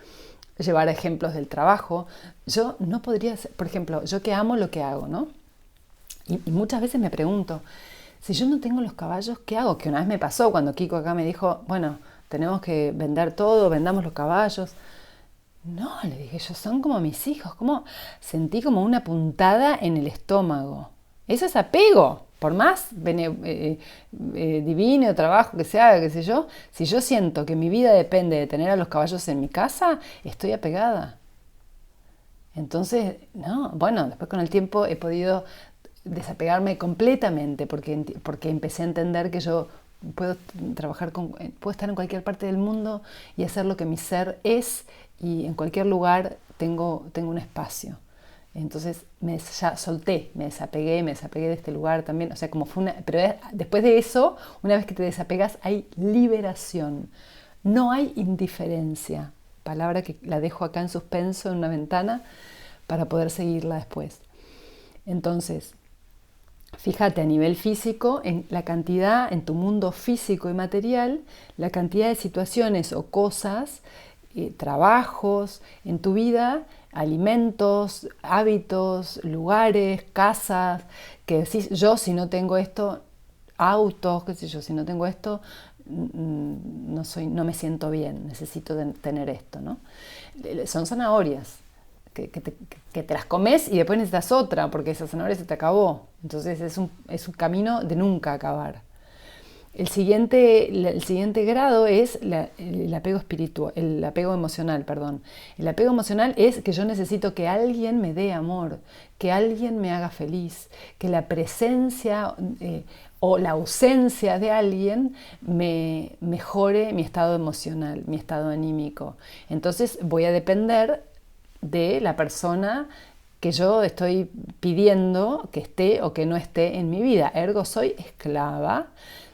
llevar a ejemplos del trabajo. Yo no podría ser, por ejemplo, yo que amo lo que hago, ¿no? Y muchas veces me pregunto, si yo no tengo los caballos, ¿qué hago? Que una vez me pasó cuando Kiko acá me dijo, bueno, tenemos que vender todo, vendamos los caballos. No, le dije yo, son como mis hijos, como sentí como una puntada en el estómago. Eso es apego, por más divino trabajo que se haga, qué sé yo. Si yo siento que mi vida depende de tener a los caballos en mi casa, estoy apegada. Entonces, no, bueno, después con el tiempo he podido desapegarme completamente porque empecé a entender que yo puedo puedo estar en cualquier parte del mundo y hacer lo que mi ser es, y en cualquier lugar tengo un espacio. Entonces ya solté, me desapegué de este lugar también, o sea, como fue pero después de eso, una vez que te desapegas, hay liberación, no hay indiferencia, palabra que la dejo acá en suspenso en una ventana para poder seguirla después. Entonces, fíjate a nivel físico, en la cantidad, en tu mundo físico y material, la cantidad de situaciones o cosas, trabajos en tu vida, alimentos, hábitos, lugares, casas, que decís, yo si no tengo esto, autos, qué sé yo, si no tengo esto, no me siento bien, necesito tener esto, ¿no? Son zanahorias. Que te las comes y después necesitas otra porque esa zanahoria se te acabó. Entonces es un camino de nunca acabar. El siguiente grado es el apego espiritual, el apego emocional, perdón. El apego emocional es que yo necesito que alguien me dé amor, que alguien me haga feliz, que la presencia o la ausencia de alguien me mejore mi estado emocional, mi estado anímico. Entonces voy a depender de la persona que yo estoy pidiendo que esté o que no esté en mi vida. Ergo, soy esclava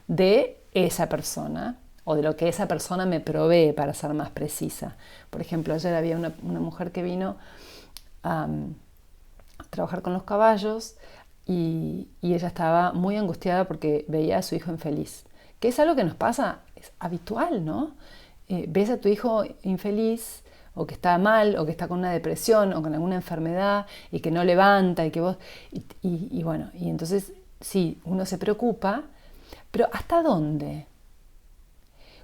de esa persona o de lo que esa persona me provee, para ser más precisa. Por ejemplo, ayer había una mujer que vino a trabajar con los caballos y ella estaba muy angustiada porque veía a su hijo infeliz, que es algo que nos pasa, es habitual, ¿no? Ves a tu hijo infeliz, o que está mal, o que está con una depresión, o con alguna enfermedad, y que no levanta, y que vos... Y bueno, y entonces sí, uno se preocupa, pero ¿hasta dónde?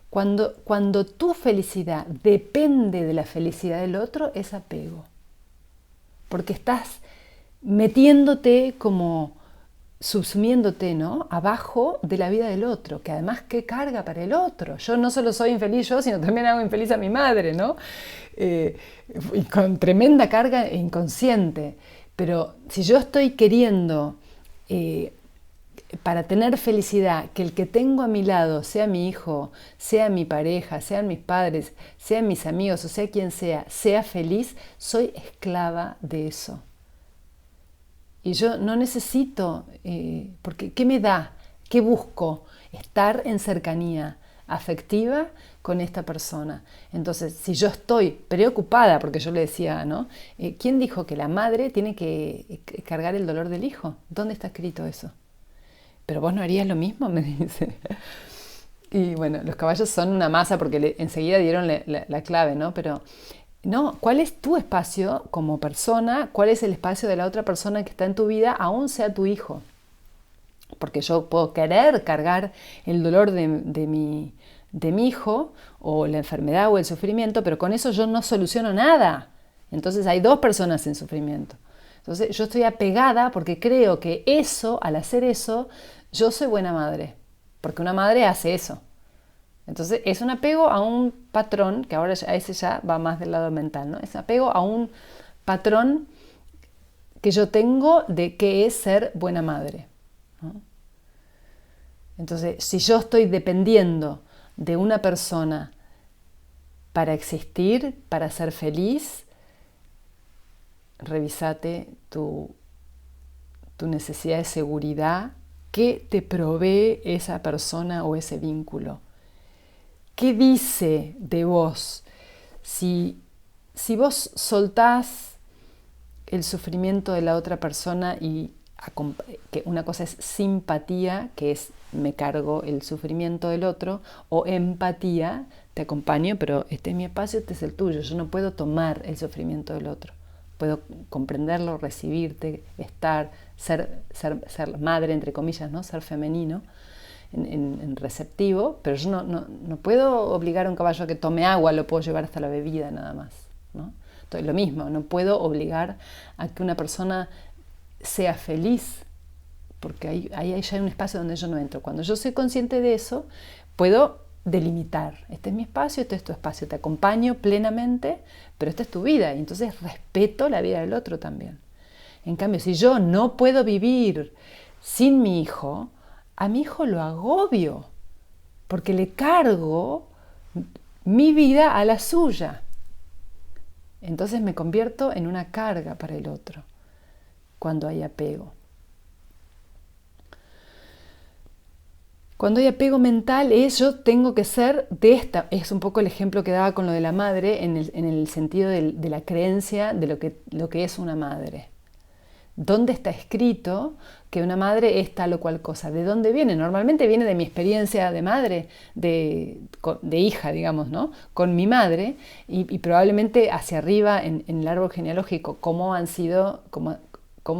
Cuando tu felicidad depende de la felicidad del otro, es apego. Porque estás metiéndote como subsumiéndote, ¿no?, abajo de la vida del otro, que además qué carga para el otro. Yo no solo soy infeliz yo, sino también hago infeliz a mi madre, ¿no? Y con tremenda carga inconsciente. Pero si yo estoy queriendo, para tener felicidad, que el que tengo a mi lado, sea mi hijo, sea mi pareja, sean mis padres, sean mis amigos, o sea quien sea feliz, soy esclava de eso. Y yo no necesito, porque ¿qué me da? ¿Qué busco? Estar en cercanía afectiva con esta persona. Entonces, si yo estoy preocupada, porque yo le decía, ¿no? ¿Quién dijo que la madre tiene que cargar el dolor del hijo? ¿Dónde está escrito eso? ¿Pero vos no harías lo mismo?, me dice. Y bueno, los caballos son una masa porque enseguida dieron la clave, ¿no? Pero no, ¿cuál es tu espacio como persona? ¿Cuál es el espacio de la otra persona que está en tu vida, aún sea tu hijo? Porque yo puedo querer cargar el dolor de mi hijo, o la enfermedad o el sufrimiento, pero con eso yo no soluciono nada. Entonces hay dos personas en sufrimiento. Entonces yo estoy apegada porque creo que eso, al hacer eso, yo soy buena madre. Porque una madre hace eso. Entonces es un apego a un patrón, que ahora a ese ya va más del lado mental, ¿no? Es un apego a un patrón que yo tengo de qué es ser buena madre, ¿no? Entonces, si yo estoy dependiendo de una persona para existir, para ser feliz, revísate tu necesidad de seguridad. ¿Qué te provee esa persona o ese vínculo? ¿Qué dice de vos? Si vos soltás el sufrimiento de la otra persona y que una cosa es simpatía, que es me cargo el sufrimiento del otro, o empatía, te acompaño, pero este es mi espacio, este es el tuyo, yo no puedo tomar el sufrimiento del otro, puedo comprenderlo, recibirte, estar, ser madre, entre comillas, ¿no? Ser femenino, en receptivo, pero yo no puedo obligar a un caballo a que tome agua, lo puedo llevar hasta la bebida nada más, ¿no? Entonces, lo mismo, no puedo obligar a que una persona sea feliz, porque ahí ya hay un espacio donde yo no entro. Cuando yo soy consciente de eso, puedo delimitar. Este es mi espacio, este es tu espacio. Te acompaño plenamente, pero esta es tu vida. Y entonces respeto la vida del otro también. En cambio, si yo no puedo vivir sin mi hijo, a mi hijo lo agobio, porque le cargo mi vida a la suya. Entonces me convierto en una carga para el otro cuando hay apego. Cuando hay apego mental yo tengo que ser de esta, es un poco el ejemplo que daba con lo de la madre en el sentido de la creencia de lo que es una madre. ¿Dónde está escrito que una madre es tal o cual cosa? ¿De dónde viene? Normalmente viene de mi experiencia de madre, de hija, digamos, ¿no? Con mi madre y probablemente hacia arriba en el árbol genealógico, cómo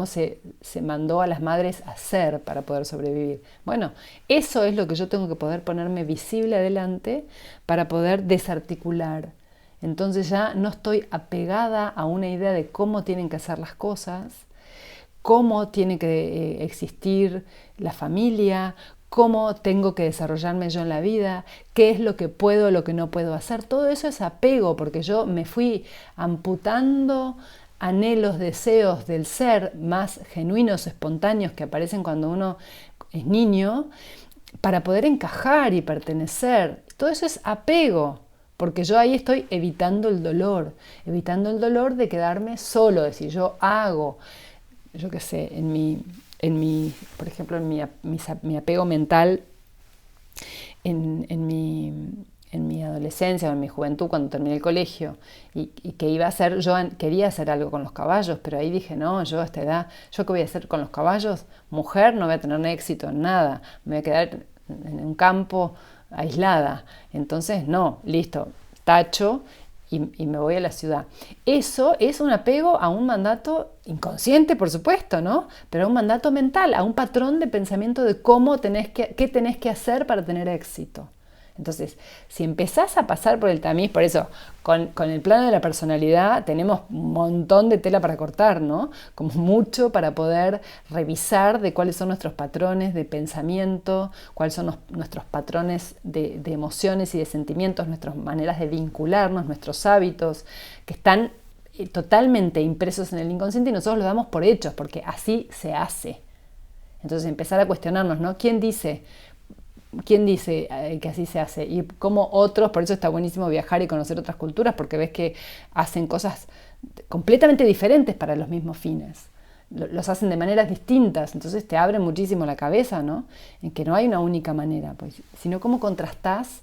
se mandó a las madres a hacer para poder sobrevivir. Bueno, eso es lo que yo tengo que poder ponerme visible adelante para poder desarticular. Entonces ya no estoy apegada a una idea de cómo tienen que hacer las cosas, cómo tiene que existir la familia, cómo tengo que desarrollarme yo en la vida, qué es lo que puedo, lo que no puedo hacer. Todo eso es apego, porque yo me fui amputando anhelos, deseos del ser más genuinos, espontáneos que aparecen cuando uno es niño, para poder encajar y pertenecer. Todo eso es apego, porque yo ahí estoy evitando el dolor de quedarme solo, de si yo hago, yo qué sé, por ejemplo, mi apego mental en mi adolescencia o en mi juventud, cuando terminé el colegio, y que iba a hacer, yo quería hacer algo con los caballos, pero ahí dije, no, yo a esta edad, ¿yo qué voy a hacer con los caballos? Mujer, no voy a tener éxito en nada, me voy a quedar en un campo aislada. Entonces, no, listo, tacho, y me voy a la ciudad. Eso es un apego a un mandato inconsciente, por supuesto, ¿no? Pero a un mandato mental, a un patrón de pensamiento de qué tenés que hacer para tener éxito. Entonces, si empezás a pasar por el tamiz, por eso, con el plano de la personalidad tenemos un montón de tela para cortar, ¿no? Como mucho para poder revisar de cuáles son nuestros patrones de pensamiento, cuáles son nuestros patrones de emociones y de sentimientos, nuestras maneras de vincularnos, nuestros hábitos, que están totalmente impresos en el inconsciente y nosotros los damos por hechos, porque así se hace. Entonces, empezar a cuestionarnos, ¿no? ¿Quién dice que así se hace? Y como otros, por eso está buenísimo viajar y conocer otras culturas, porque ves que hacen cosas completamente diferentes para los mismos fines. Los hacen de maneras distintas, entonces te abre muchísimo la cabeza, ¿no? En que no hay una única manera, pues, sino cómo contrastás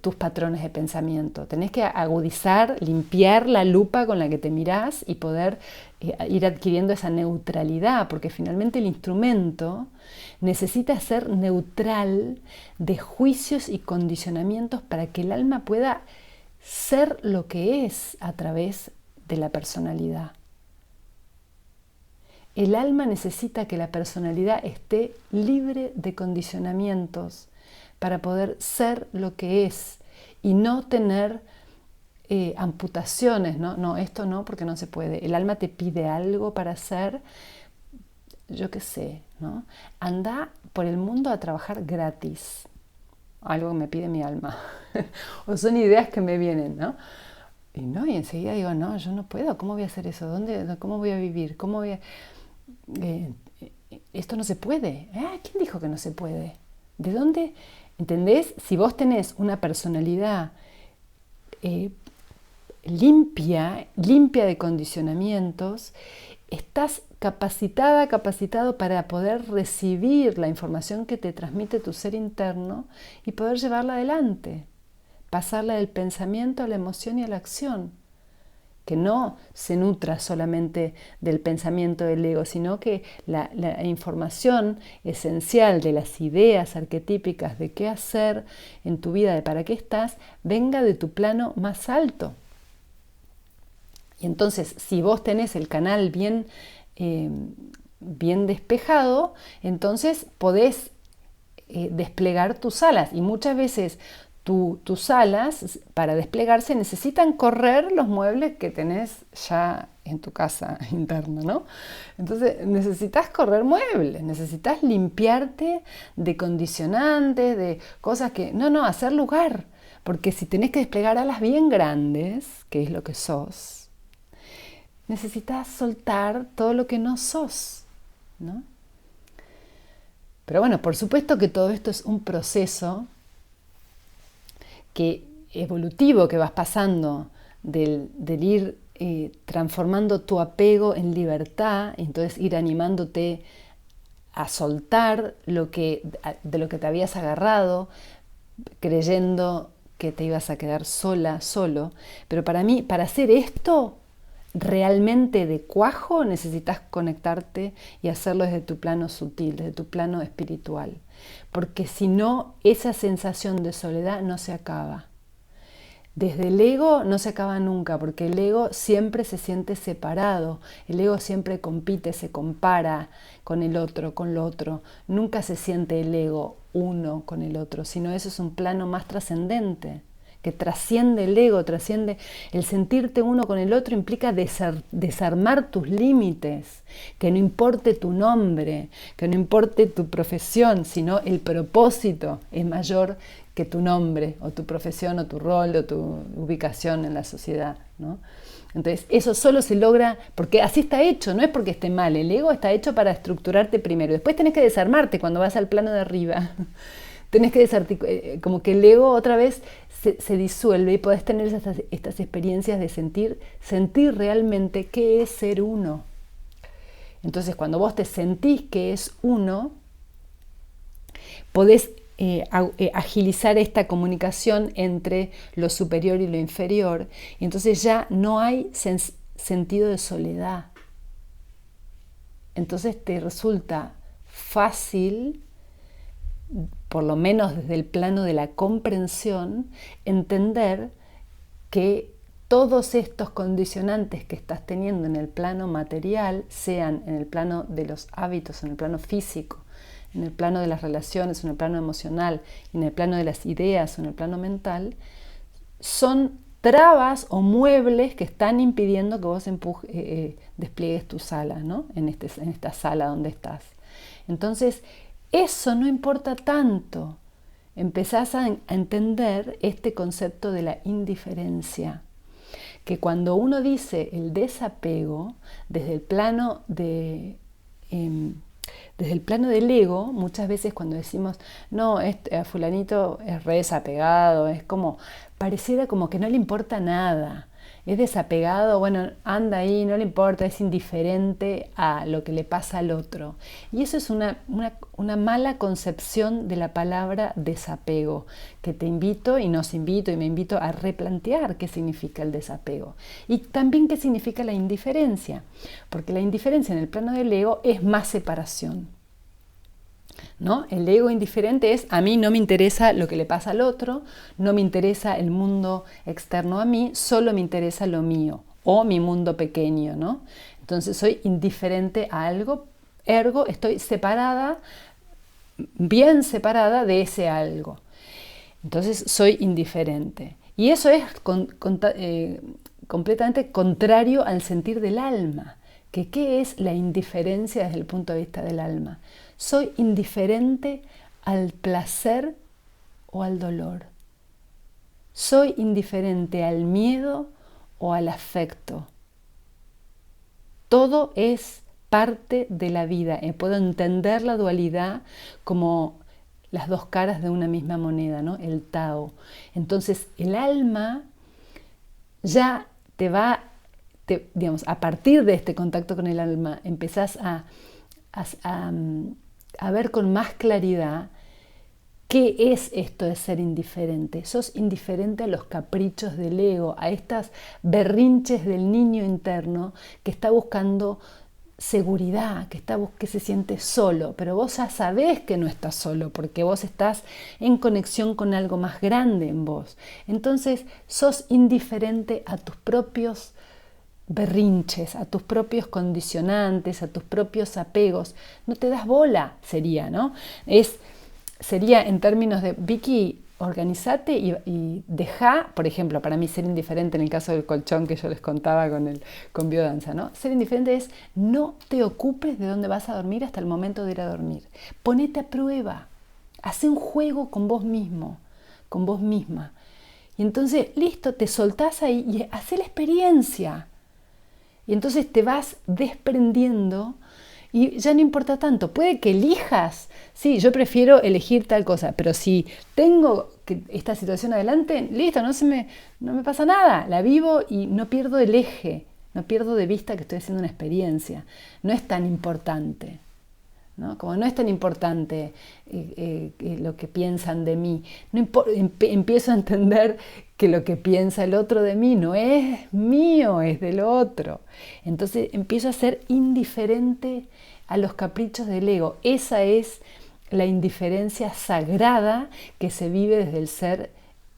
tus patrones de pensamiento. Tenés que agudizar, limpiar la lupa con la que te mirás y poder ir adquiriendo esa neutralidad, porque finalmente el instrumento necesita ser neutral de juicios y condicionamientos para que el alma pueda ser lo que es a través de la personalidad. El alma necesita que la personalidad esté libre de condicionamientos para poder ser lo que es y no tener amputaciones, ¿no? No, esto no, porque no se puede. El alma te pide algo para hacer, yo qué sé, ¿no? Anda por el mundo a trabajar gratis. algo que me pide mi alma, o son ideas que me vienen, ¿no? Y enseguida digo, no, yo no puedo, ¿cómo voy a hacer eso? ¿Cómo voy a vivir? Eh, esto no se puede. ¿Quién dijo que no se puede? ¿De dónde? ¿Entendés? Si vos tenés una personalidad limpia de condicionamientos, estás capacitado para poder recibir la información que te transmite tu ser interno y poder llevarla adelante, pasarla del pensamiento a la emoción y a la acción, que no se nutra solamente del pensamiento del ego, sino que la información esencial de las ideas arquetípicas de qué hacer en tu vida, de para qué estás, venga de tu plano más alto. Y entonces, si vos tenés el canal bien despejado, entonces podés desplegar tus alas. Y muchas veces tus alas, para desplegarse, necesitan correr los muebles que tenés ya en tu casa interna, ¿no? Entonces necesitas correr muebles, necesitas limpiarte de condicionantes, de cosas que... No, hacer lugar. Porque si tenés que desplegar alas bien grandes, que es lo que sos, necesitas soltar todo lo que no sos, ¿no? Pero bueno, por supuesto que todo esto es un proceso evolutivo que vas pasando del ir transformando tu apego en libertad, y entonces ir animándote a soltar de lo que te habías agarrado, creyendo que te ibas a quedar sola, solo. Pero para mí, para hacer esto realmente de cuajo, necesitas conectarte y hacerlo desde tu plano sutil, desde tu plano espiritual. Porque si no, esa sensación de soledad no se acaba. Desde el ego no se acaba nunca, porque el ego siempre se siente separado, el ego siempre compite, se compara con el otro, con lo otro. Nunca se siente el ego uno con el otro, sino eso es un plano más trascendente, que trasciende el ego, trasciende el sentirte uno con el otro, implica desarmar tus límites, que no importe tu nombre, que no importe tu profesión, sino el propósito es mayor que tu nombre o tu profesión o tu rol o tu ubicación en la sociedad, ¿no? Entonces eso solo se logra porque así está hecho, no es porque esté mal, el ego está hecho para estructurarte primero, después tenés que desarmarte cuando vas al plano de arriba, tenés que como que el ego otra vez se disuelve y podés tener estas experiencias de sentir realmente qué es ser uno. Entonces cuando vos te sentís que es uno, podés agilizar esta comunicación entre lo superior y lo inferior, y entonces ya no hay sentido de soledad. Entonces te resulta fácil, por lo menos desde el plano de la comprensión, entender que todos estos condicionantes que estás teniendo en el plano material, sean en el plano de los hábitos, en el plano físico, en el plano de las relaciones, en el plano emocional, en el plano de las ideas, en el plano mental, son trabas o muebles que están impidiendo que vos despliegues tu sala, ¿no? en esta sala donde estás. Entonces, eso no importa tanto. Empezás a entender este concepto de la indiferencia, que cuando uno dice el desapego, desde el plano del ego, muchas veces cuando decimos, no, fulanito es re desapegado, es como, pareciera como que no le importa nada, es desapegado, bueno, anda ahí, no le importa, es indiferente a lo que le pasa al otro. Y eso es una mala concepción de la palabra desapego, que te invito y nos invito y me invito a replantear qué significa el desapego. Y también qué significa la indiferencia, porque la indiferencia en el plano del ego es más separación, ¿no? El ego indiferente es, a mí no me interesa lo que le pasa al otro, no me interesa el mundo externo a mí, solo me interesa lo mío o mi mundo pequeño, ¿no? Entonces soy indiferente a algo, ergo estoy separada, bien separada de ese algo. Entonces soy indiferente. Y eso es completamente contrario al sentir del alma. ¿Qué es la indiferencia desde el punto de vista del alma? Soy indiferente al placer o al dolor. Soy indiferente al miedo o al afecto. Todo es parte de la vida. Puedo entender la dualidad como las dos caras de una misma moneda, ¿no? El Tao. Entonces, el alma ya digamos, a partir de este contacto con el alma, empezás a ver con más claridad qué es esto de ser indiferente. Sos indiferente a los caprichos del ego, a estas berrinches del niño interno que está buscando seguridad, que se siente solo, pero vos ya sabés que no estás solo porque vos estás en conexión con algo más grande en vos. Entonces sos indiferente a tus propios berrinches, a tus propios condicionantes, a tus propios apegos. No te das bola, sería, ¿no? Sería en términos de, Vicky, organizate y deja, por ejemplo, para mí ser indiferente en el caso del colchón que yo les contaba con biodanza, ¿no? Ser indiferente es no te ocupes de dónde vas a dormir hasta el momento de ir a dormir. Ponete a prueba, hace un juego con vos mismo, con vos misma. Y entonces, listo, te soltás ahí y hacé la experiencia. Y entonces te vas desprendiendo y ya no importa tanto. Puede que elijas, sí, yo prefiero elegir tal cosa, pero si tengo esta situación adelante, listo, no me pasa nada. La vivo y no pierdo el eje, no pierdo de vista que estoy haciendo una experiencia. No es tan importante, ¿no? Como no es tan importante lo que piensan de mí. Empiezo a entender que lo que piensa el otro de mí no es mío, es del otro. Entonces empiezo a ser indiferente a los caprichos del ego. Esa es la indiferencia sagrada que se vive desde el ser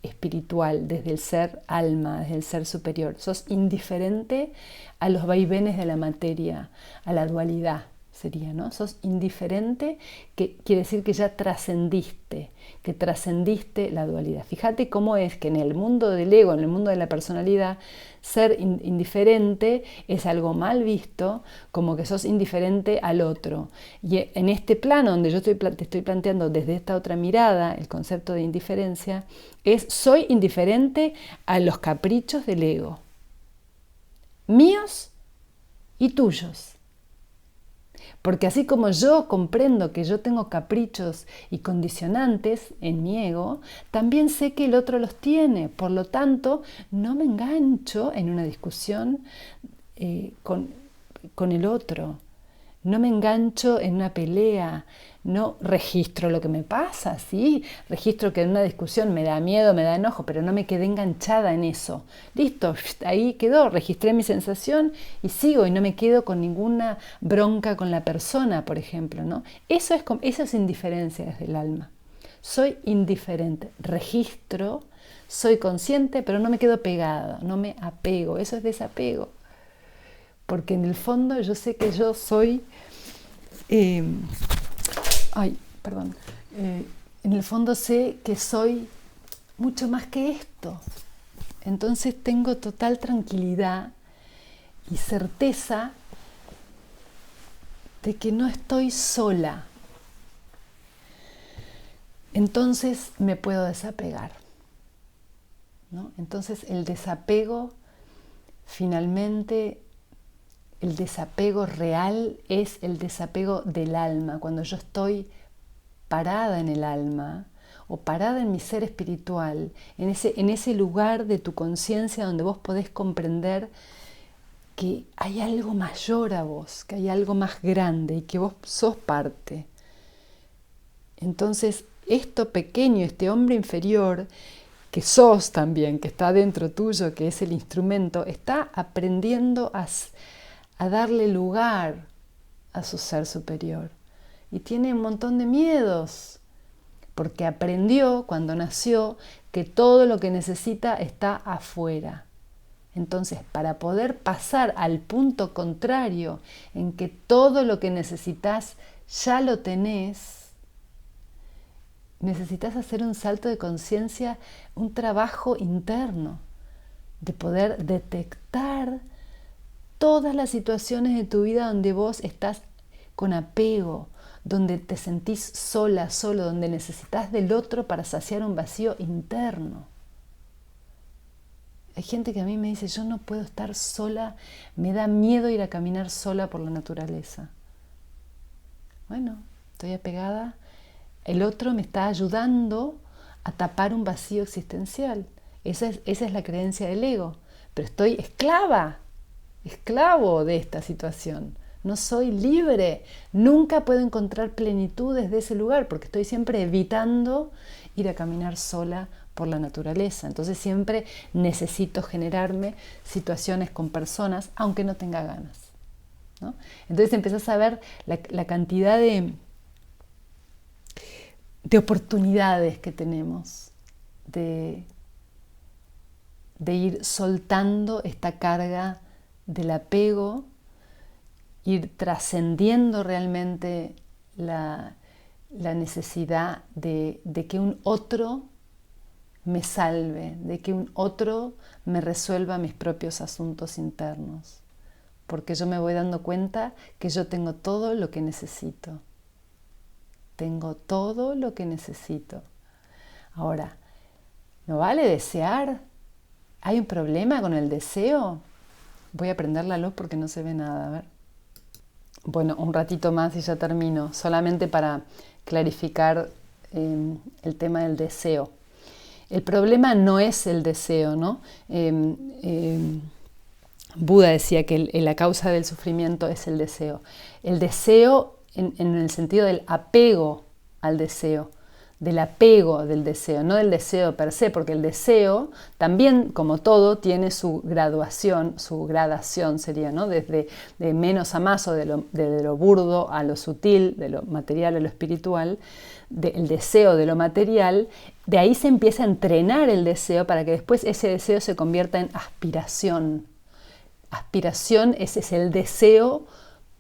espiritual, desde el ser alma, desde el ser superior. Sos indiferente a los vaivenes de la materia, a la dualidad. Sería, ¿no? Sos indiferente, que quiere decir que ya trascendiste la dualidad. Fíjate cómo es que en el mundo del ego, en el mundo de la personalidad, ser indiferente es algo mal visto, como que sos indiferente al otro. Y en este plano donde yo te estoy planteando desde esta otra mirada, el concepto de indiferencia, soy indiferente a los caprichos del ego, míos y tuyos. Porque así como yo comprendo que yo tengo caprichos y condicionantes en mi ego, también sé que el otro los tiene. Por lo tanto, no me engancho en una discusión con el otro. No me engancho en una pelea. No registro lo que me pasa, ¿sí? Registro que en una discusión me da miedo, me da enojo, pero no me quedé enganchada en eso. Listo, ahí quedó, registré mi sensación y sigo y no me quedo con ninguna bronca con la persona, por ejemplo, ¿no? Eso es indiferencia desde el alma. Soy indiferente, registro, soy consciente, pero no me quedo pegada, no me apego. Eso es desapego. Porque en el fondo yo sé que yo soy... en el fondo sé que soy mucho más que esto. Entonces tengo total tranquilidad y certeza de que no estoy sola. Entonces me puedo desapegar, ¿no? Entonces el desapego, finalmente, el desapego real es el desapego del alma. Cuando yo estoy parada en el alma o parada en mi ser espiritual, en ese lugar de tu conciencia donde vos podés comprender que hay algo mayor a vos, que hay algo más grande y que vos sos parte. Entonces, esto pequeño, este hombre inferior, que sos también, que está dentro tuyo, que es el instrumento, está aprendiendo a darle lugar a su ser superior. Y tiene un montón de miedos, porque aprendió cuando nació que todo lo que necesita está afuera. Entonces, para poder pasar al punto contrario, en que todo lo que necesitas ya lo tenés, necesitas hacer un salto de conciencia, un trabajo interno, de poder detectar todas las situaciones de tu vida donde vos estás con apego, donde te sentís sola, solo, donde necesitas del otro para saciar un vacío interno. Hay gente que a mí me dice, yo no puedo estar sola, me da miedo ir a caminar sola por la naturaleza. Bueno, estoy apegada, el otro me está ayudando a tapar un vacío existencial. Esa es la creencia del ego, pero estoy esclavo de esta situación. No soy libre, nunca puedo encontrar plenitud desde ese lugar porque estoy siempre evitando ir a caminar sola por la naturaleza. Entonces siempre necesito generarme situaciones con personas aunque no tenga ganas, ¿no? Entonces empezás a ver la cantidad de oportunidades que tenemos de ir soltando esta carga del apego, ir trascendiendo realmente la necesidad de que un otro me salve, de que un otro me resuelva mis propios asuntos internos, porque yo me voy dando cuenta que yo tengo todo lo que necesito. Tengo todo lo que necesito. Ahora, ¿no vale desear? ¿Hay un problema con el deseo? Voy a prender la luz porque no se ve nada, a ver. Bueno, un ratito más y ya termino, solamente para clarificar el tema del deseo. El problema no es el deseo, ¿no? Buda decía que la causa del sufrimiento es el deseo. El deseo en el sentido del apego al deseo, del apego del deseo, no del deseo per se, porque el deseo también, como todo, tiene su graduación, su gradación sería, ¿no? Desde de menos a más o de lo burdo a lo sutil, de lo material a lo espiritual, del deseo de lo material, de ahí se empieza a entrenar el deseo para que después ese deseo se convierta en aspiración. Aspiración es el deseo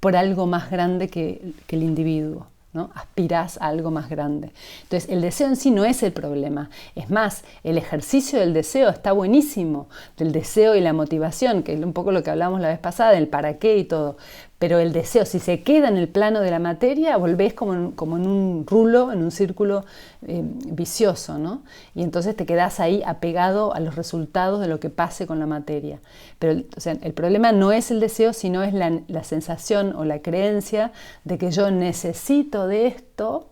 por algo más grande que el individuo, ¿no? Aspirás a algo más grande. Entonces, el deseo en sí no es el problema. Es más, el ejercicio del deseo está buenísimo, del deseo y la motivación, que es un poco lo que hablamos la vez pasada, del para qué y todo. Pero el deseo, si se queda en el plano de la materia, volvés como en un rulo, en un círculo vicioso, ¿no? Y entonces te quedás ahí apegado a los resultados de lo que pase con la materia. Pero o sea, el problema no es el deseo, sino es la sensación o la creencia de que yo necesito de esto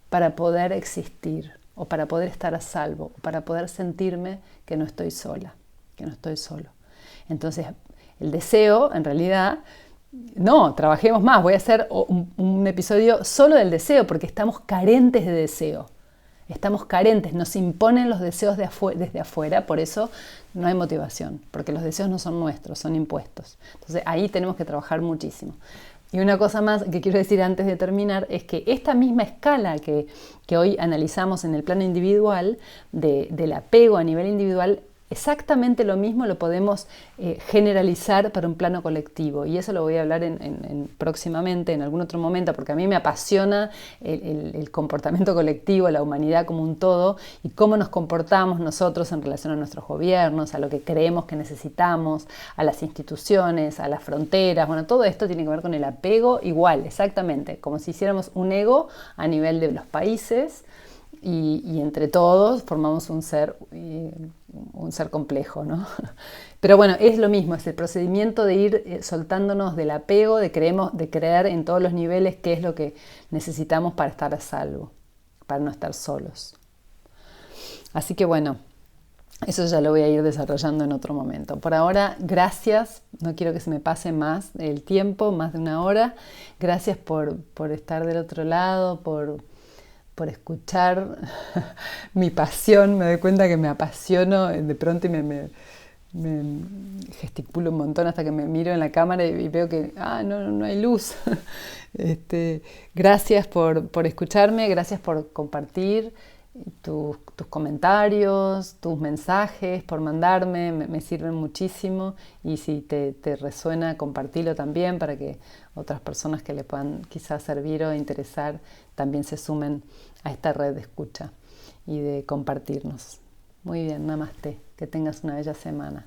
para poder existir, o para poder estar a salvo, o para poder sentirme que no estoy sola, que no estoy solo. Entonces, el deseo, en realidad, no, trabajemos más. Voy a hacer un episodio solo del deseo, porque estamos carentes de deseo. Estamos carentes, nos imponen los deseos desde afuera, por eso no hay motivación, porque los deseos no son nuestros, son impuestos. Entonces ahí tenemos que trabajar muchísimo. Y una cosa más que quiero decir antes de terminar es que esta misma escala que hoy analizamos en el plano individual, del apego a nivel individual, exactamente lo mismo lo podemos generalizar para un plano colectivo, y eso lo voy a hablar próximamente, en algún otro momento, porque a mí me apasiona el comportamiento colectivo, la humanidad como un todo, y cómo nos comportamos nosotros en relación a nuestros gobiernos, a lo que creemos que necesitamos, a las instituciones, a las fronteras. Bueno, todo esto tiene que ver con el apego igual, exactamente, como si hiciéramos un ego a nivel de los países, y entre todos formamos un ser complejo, ¿no? Pero bueno, es lo mismo, es el procedimiento de ir soltándonos del apego, de creer en todos los niveles qué es lo que necesitamos para estar a salvo, para no estar solos. Así que bueno, eso ya lo voy a ir desarrollando en otro momento. Por ahora, gracias, no quiero que se me pase más el tiempo, más de una hora. Gracias por estar del otro lado, por escuchar mi pasión. Me doy cuenta que me apasiono de pronto y me gesticulo un montón hasta que me miro en la cámara y veo que no hay luz. Gracias por escucharme, gracias por compartir tus comentarios, tus mensajes, por mandarme, me sirven muchísimo, y si te resuena, compartilo también para que otras personas que le puedan quizás servir o interesar también se sumen a esta red de escucha y de compartirnos. Muy bien, namaste, que tengas una bella semana.